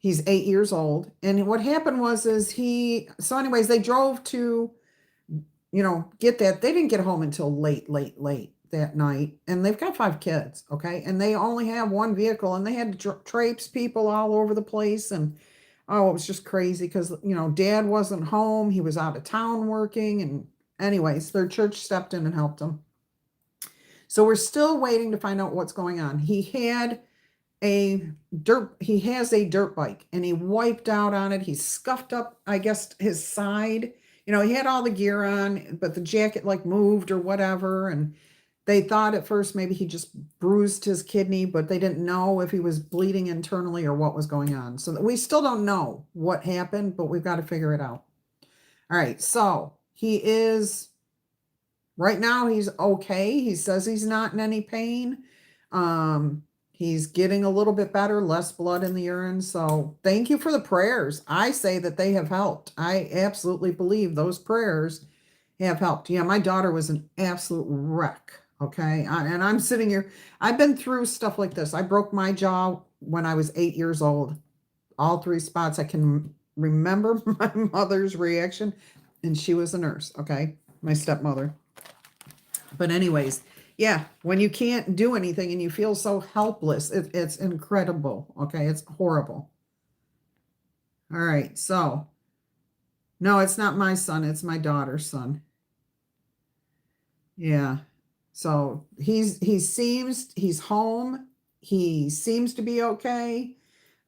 He's 8 years old. And what happened is they drove to, get that. They didn't get home until late that night. And they've got 5 kids. Okay. And they only have one vehicle and they had to traipse people all over the place. And oh, it was just crazy because, dad wasn't home. He was out of town working. And anyways, their church stepped in and helped him. So we're still waiting to find out what's going on. He has a dirt bike and he wiped out on it. He scuffed up, I guess, his side. He had all the gear on, but the jacket like moved or whatever. And they thought at first maybe he just bruised his kidney, but they didn't know if he was bleeding internally or what was going on. So we still don't know what happened, but we've got to figure it out. All right. So right now he's okay. He says he's not in any pain. He's getting a little bit better, less blood in the urine. So thank you for the prayers. I say that they have helped. I absolutely believe those prayers have helped. Yeah, my daughter was an absolute wreck. Okay. And I'm sitting here. I've been through stuff like this. I broke my jaw when I was 8 years old. All 3 spots. I can remember my mother's reaction, and she was a nurse. Okay. My stepmother. But anyways, yeah, when you can't do anything and you feel so helpless, it's incredible. Okay. It's horrible. All right. So, no, it's not my son. It's my daughter's son. Yeah. So he's home. He seems to be okay.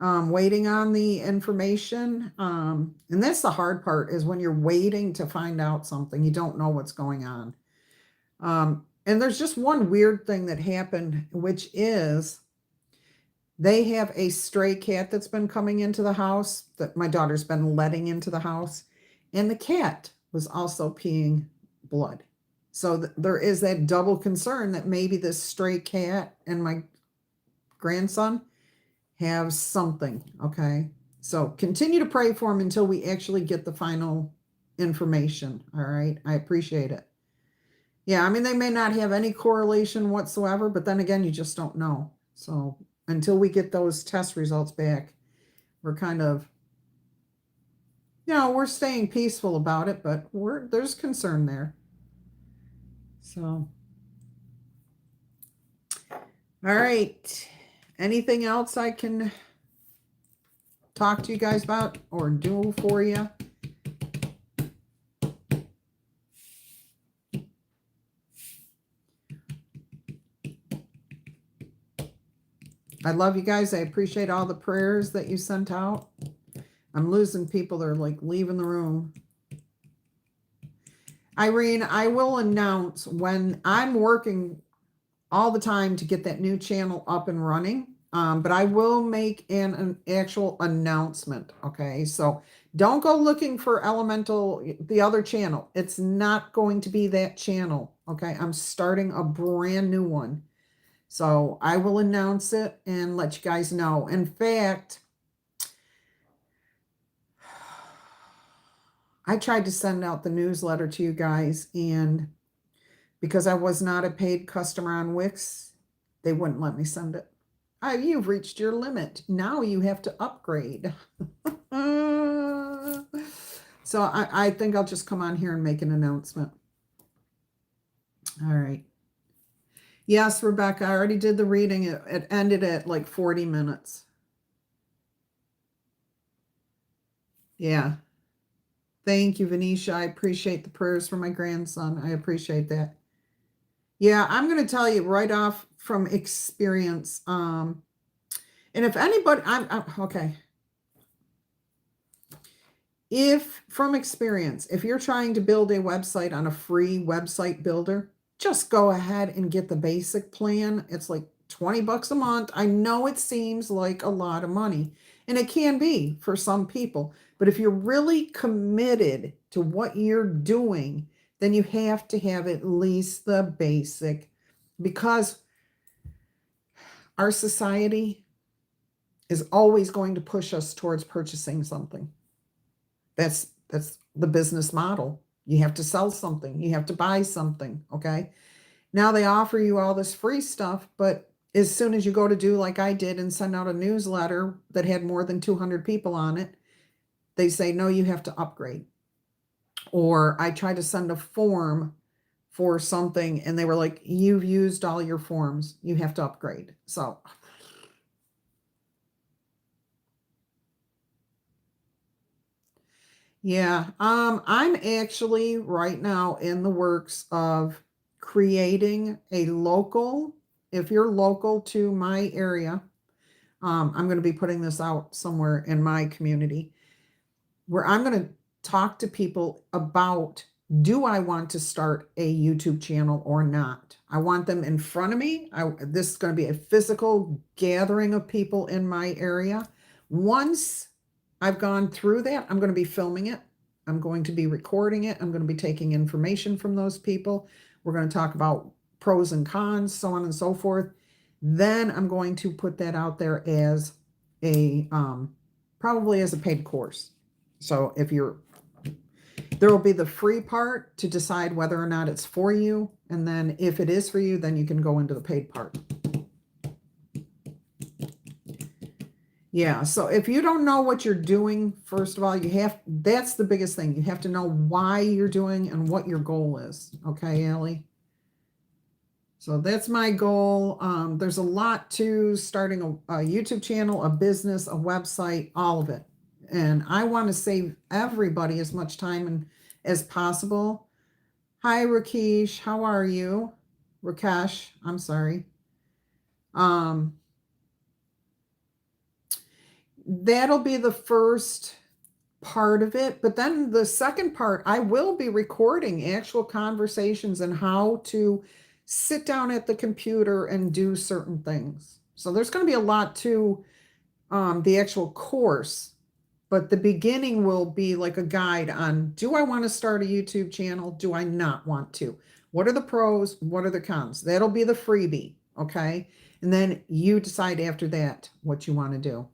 Waiting on the information. And that's the hard part is when you're waiting to find out something, you don't know what's going on. And there's just one weird thing that happened, which is they have a stray cat that's been coming into the house that my daughter's been letting into the house. And the cat was also peeing blood. So there is that double concern that maybe this stray cat and my grandson have something. Okay. So continue to pray for him until we actually get the final information. All right. I appreciate it. Yeah. I mean, they may not have any correlation whatsoever, but then again, you just don't know. So until we get those test results back, we're kind of, we're staying peaceful about it, but there's concern there. So, all right. Anything else I can talk to you guys about or do for you. I love you guys. I appreciate all the prayers that you sent out. I'm losing people. They're like leaving the room. Irene, I will announce when I'm working all the time to get that new channel up and running. But I will make an actual announcement. Okay. So don't go looking for Elemental, the other channel. It's not going to be that channel. Okay. I'm starting a brand new one. So I will announce it and let you guys know. In fact, I tried to send out the newsletter to you guys, and because I was not a paid customer on Wix, they wouldn't let me send it. You've reached your limit. Now you have to upgrade. So I think I'll just come on here and make an announcement. All right. Yes, Rebecca, I already did the reading. It ended at like 40 minutes. Yeah. Thank you, Venetia. I appreciate the prayers for my grandson. I appreciate that. Yeah, I'm going to tell you right off from experience. And if anybody, I'm okay. If from experience, if you're trying to build a website on a free website builder, just go ahead and get the basic plan. It's like 20 bucks a month. I know it seems like a lot of money, and it can be for some people. But if you're really committed to what you're doing, then you have to have at least the basic, because our society is always going to push us towards purchasing something. That's the business model. You have to sell something. You have to buy something. Okay. Now they offer you all this free stuff, but as soon as you go to do like I did and send out a newsletter that had more than 200 people on it, they say, no, you have to upgrade. Or I tried to send a form for something and they were like, you've used all your forms. You have to upgrade. So yeah, I'm actually right now in the works of creating a local, if you're local to my area, I'm going to be putting this out somewhere in my community where I'm going to talk to people about, do I want to start a YouTube channel or not? I want them in front of me. This is going to be a physical gathering of people in my area. Once I've gone through that, I'm going to be filming it. I'm going to be recording it. I'm going to be taking information from those people. We're going to talk about pros and cons, so on and so forth. Then I'm going to put that out there as a, probably as a paid course. So if there will be the free part to decide whether or not it's for you. And then if it is for you, then you can go into the paid part. Yeah, so if you don't know what you're doing, first of all, that's the biggest thing. You have to know why you're doing and what your goal is. Okay, Allie? So that's my goal. There's a lot to starting a YouTube channel, a business, a website, all of it. And I want to save everybody as much time as possible. Hi, Rakesh. How are you? Rakesh, I'm sorry. That'll be the first part of it. But then the second part, I will be recording actual conversations and how to sit down at the computer and do certain things. So there's going to be a lot to the actual course, but the beginning will be like a guide on, do I want to start a YouTube channel? Do I not want to? What are the pros? What are the cons? That'll be the freebie. Okay. And then you decide after that what you want to do.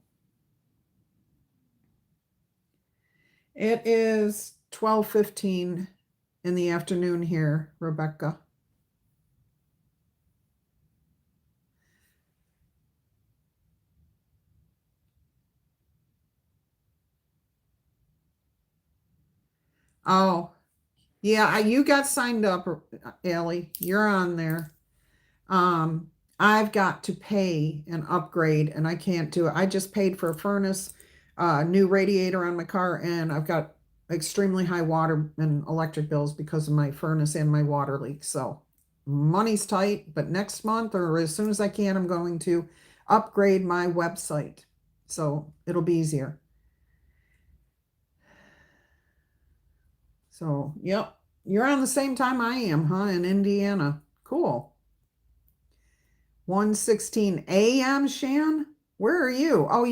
It is 12:15 in the afternoon here, Rebecca. Oh, yeah, you got signed up, Allie. You're on there. I've got to pay an upgrade and I can't do it. I just paid for a furnace. new radiator on my car, and I've got extremely high water and electric bills because of my furnace and my water leak. So money's tight, but next month or as soon as I can, I'm going to upgrade my website. So it'll be easier. So, yep. You're on the same time I am, huh? In Indiana. Cool. 1:16 a.m., Shan? Where are you? Oh,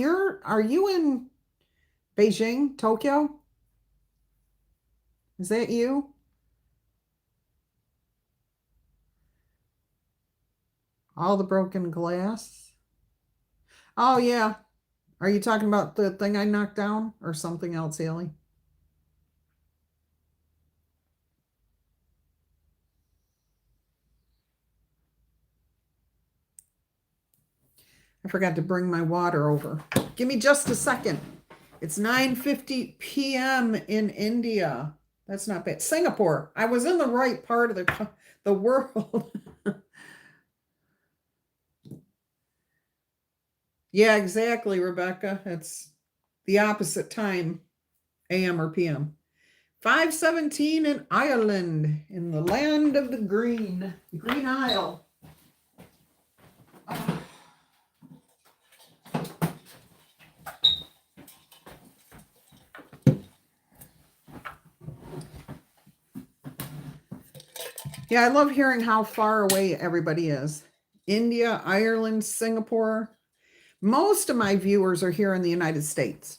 are you in Beijing, Tokyo? Is that you? All the broken glass? Oh, yeah. Are you talking about the thing I knocked down or something else, Haley? I forgot to bring my water over. Give me just a second. It's 9:50 p.m. in India. That's not bad. Singapore. I was in the right part of the world. Yeah, exactly, Rebecca. It's the opposite time, AM or PM. 5:17 in Ireland, in the land of the Green Isle. Oh. Yeah, I love hearing how far away everybody is. India, Ireland, Singapore. Most of my viewers are here in the United States,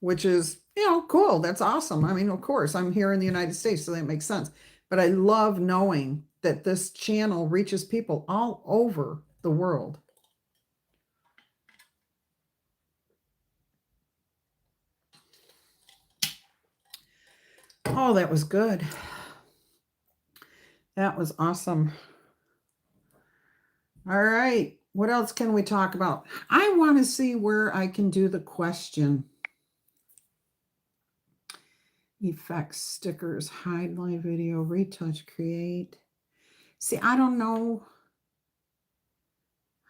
which is, cool. That's awesome. I mean, of course, I'm here in the United States, so that makes sense. But I love knowing that this channel reaches people all over the world. Oh, that was good. That was awesome. All right. What else can we talk about? I want to see where I can do the question. Effects, stickers, hide live video, retouch, create. See, I don't know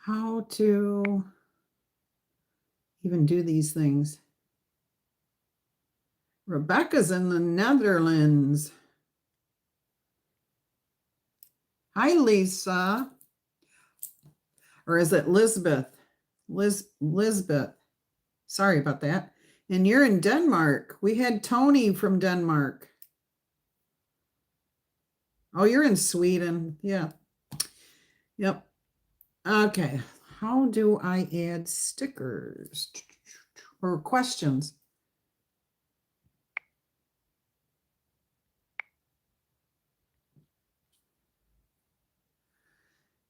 how to even do these things. Rebecca's in the Netherlands. Hi, Lisa. Or is it Lisbeth? Lisbeth. Sorry about that. And you're in Denmark. We had Tony from Denmark. Oh, you're in Sweden. Yeah. Yep. Okay. How do I add stickers or questions?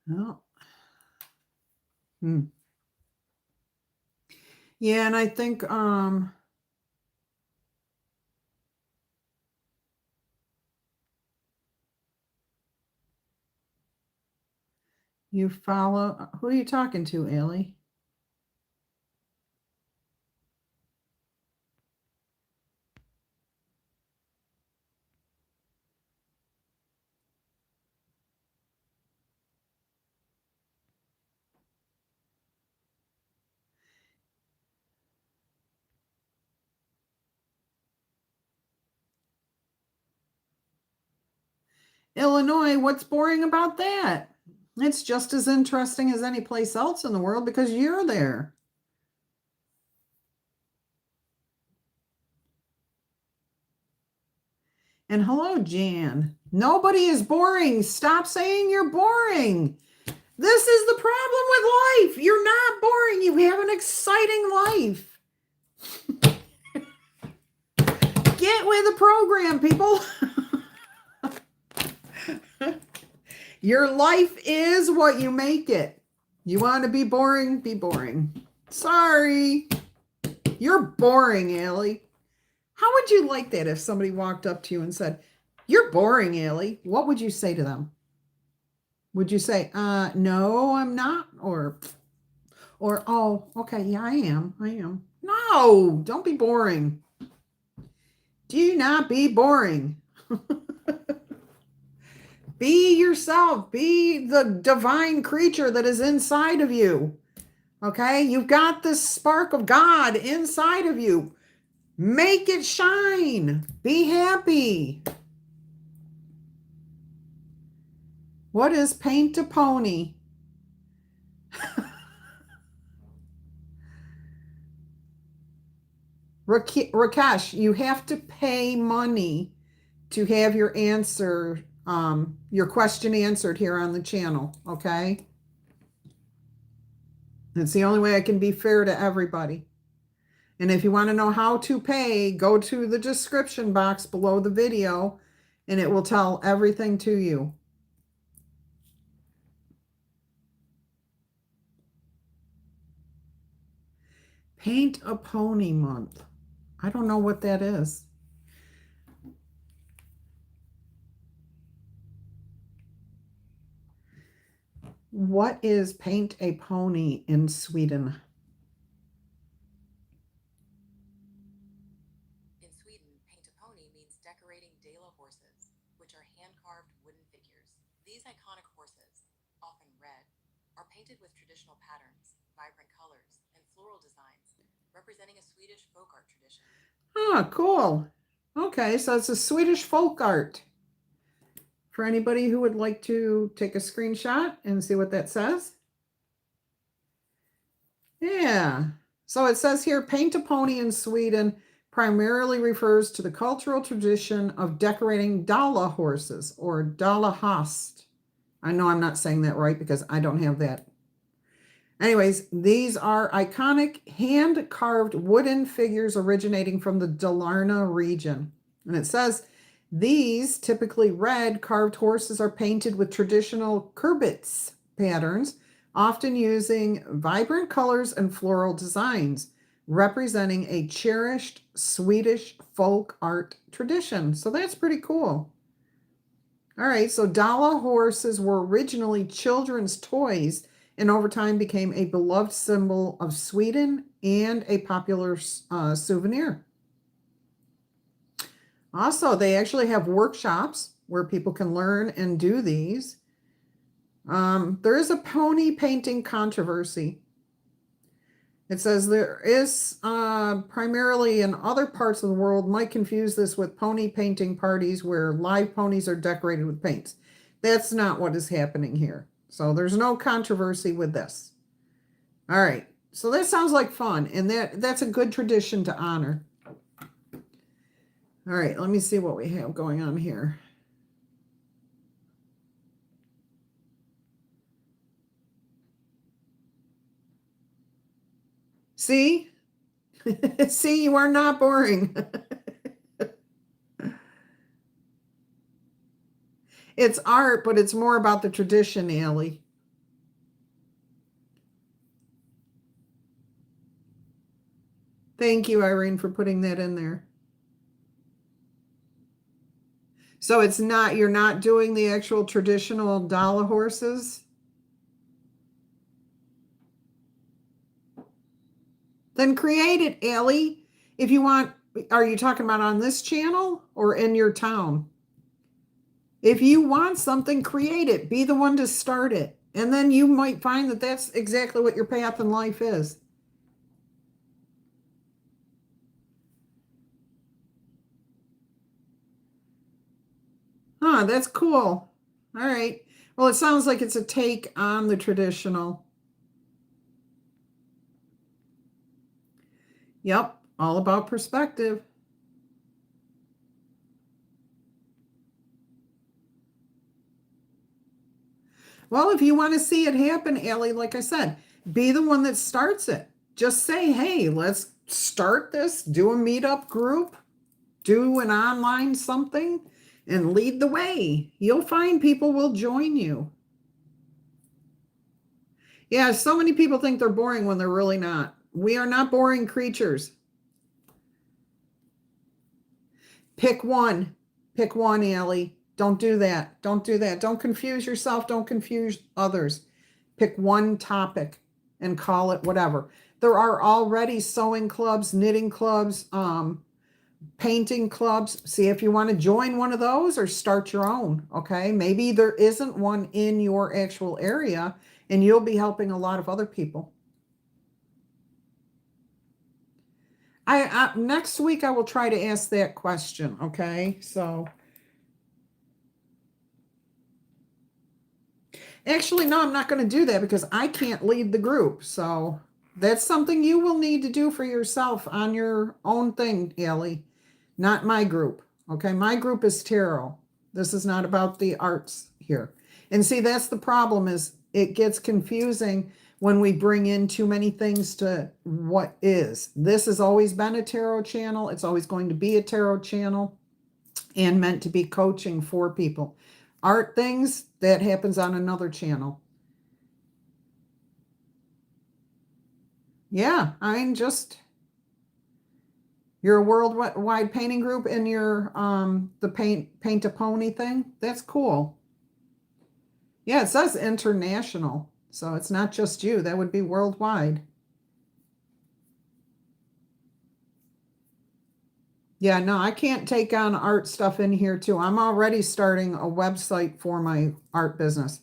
Oh. Yeah, and I think you follow. Who are you talking to, Ellie? Illinois, what's boring about that? It's just as interesting as any place else in the world because you're there. And hello, Jan. Nobody is boring. Stop saying you're boring. This is the problem with life. You're not boring. You have an exciting life. Get with the program, people. Your life is what you make it. You want to be boring? Be boring. Sorry. You're boring, Allie. How would you like that if somebody walked up to you and said, "You're boring, Allie"? What would you say to them? Would you say, no, I'm not? Or, oh, okay, yeah, I am. No, don't be boring. Do not be boring. Be yourself. Be the divine creature that is inside of you. Okay, you've got this spark of God inside of you. Make it shine. Be happy. What is paint a pony? Rakesh, you have to pay money to have your answer, your question answered here on the channel. Okay. It's the only way I can be fair to everybody. And if you want to know how to pay, go to the description box below the video and it will tell everything to you. Paint a Pony Month. I don't know what that is. What is Paint a Pony in Sweden? In Sweden, paint a pony means decorating Dela horses, which are hand-carved wooden figures. These iconic horses, often red, are painted with traditional patterns, vibrant colors, and floral designs, representing a Swedish folk art tradition. Ah, cool. Okay, so it's a Swedish folk art. For anybody who would like to take a screenshot and see what that says. Yeah. So it says here, paint a pony in Sweden primarily refers to the cultural tradition of decorating Dala horses or Dalahast. I know I'm not saying that right because I don't have that. Anyways, these are iconic hand-carved wooden figures originating from the Dalarna region. And it says, these typically red carved horses are painted with traditional kurbits patterns, often using vibrant colors and floral designs, representing a cherished Swedish folk art tradition. So that's pretty cool. All right, so Dala horses were originally children's toys and over time became a beloved symbol of Sweden and a popular souvenir. Also, they actually have workshops where people can learn and do these. There is a pony painting controversy. It says there is primarily in other parts of the world might confuse this with pony painting parties where live ponies are decorated with paints. That's not what is happening here. So there's no controversy with this. All right. So that sounds like fun, and that's a good tradition to honor. All right, let me see what we have going on here. See? See, you are not boring. It's art, but it's more about the tradition, Allie. Thank you, Irene, for putting that in there. So it's not, you're not doing the actual traditional Dala horses? Then create it, Allie. If you want, are you talking about on this channel or in your town? If you want something, create it. Be the one to start it. And then you might find that that's exactly what your path in life is. Huh, that's cool. All right. Well, it sounds like it's a take on the traditional. Yep, all about perspective. Well, if you want to see it happen, Allie, like I said, be the one that starts it. Just say, hey, let's start this, do a meetup group, do an online something, and lead the way. You'll find people will join you. Yeah, so many people think they're boring when they're really not. We are not boring creatures. Pick one. Pick one, Allie. Don't do that. Don't do that. Don't confuse yourself. Don't confuse others. Pick one topic and call it whatever. There are already sewing clubs, knitting clubs, painting clubs. See if you want to join one of those or start your own. Okay. Maybe there isn't one in your actual area and you'll be helping a lot of other people. Next week I will try to ask that question. Okay, so actually, no, I'm not going to do that because I can't lead the group. So that's something you will need to do for yourself on your own thing, Ellie. Not my group. Okay, my group is tarot. This is not about the arts here. And see, that's the problem, is it gets confusing when we bring in too many things to what is. This has always been a tarot channel. It's always going to be a tarot channel and meant to be coaching for people. Art things, that happens on another channel. Yeah, I mean, just you're a worldwide painting group and you're the paint a pony thing. That's cool. Yeah, it says international, so it's not just you. That would be worldwide. Yeah, no, I can't take on art stuff in here too. I'm already starting a website for my art business.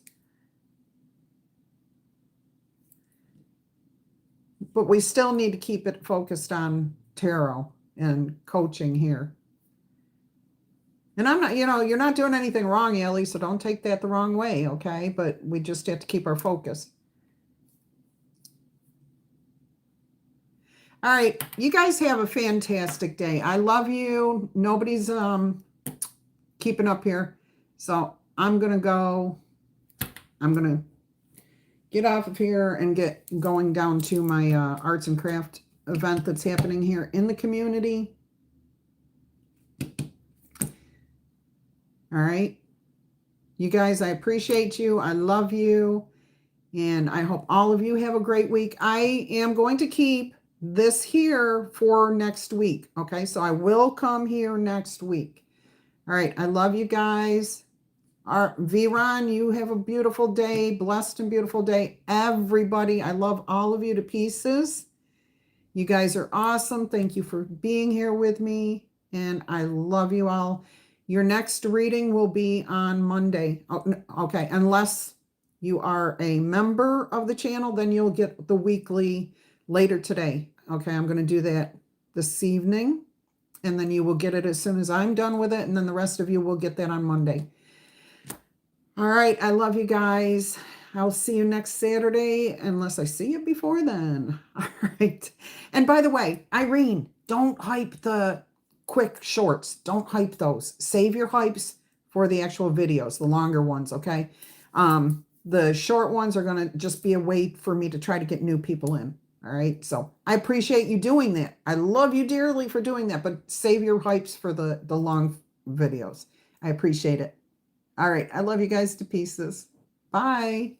But we still need to keep it focused on tarot and coaching here. And I'm not, you're not doing anything wrong, Ellie, so don't take that the wrong way, okay? But we just have to keep our focus. All right, you guys have a fantastic day. I love you. Nobody's keeping up here. So I'm going to go. I'm going to get off of here and get going down to my arts and craft event that's happening here in the community. All right. You guys, I appreciate you. I love you. And I hope all of you have a great week. I am going to keep this here for next week. Okay, so I will come here next week. All right, I love you guys. V-Ron, you have a beautiful day, blessed and beautiful day. Everybody, I love all of you to pieces. You guys are awesome. Thank you for being here with me, and I love you all. Your next reading will be on Monday. Oh, okay, unless you are a member of the channel, then you'll get the weekly later today. Okay, I'm going to do that this evening, and then you will get it as soon as I'm done with it, and then the rest of you will get that on Monday. All right, I love you guys. I'll see you next Saturday, unless I see you before then. All right. And by the way, Irene, don't hype the quick shorts. Don't hype those. Save your hypes for the actual videos, the longer ones, okay? The short ones are going to just be a way for me to try to get new people in. All right. So I appreciate you doing that. I love you dearly for doing that, but save your hypes for the long videos. I appreciate it. All right. I love you guys to pieces. Bye.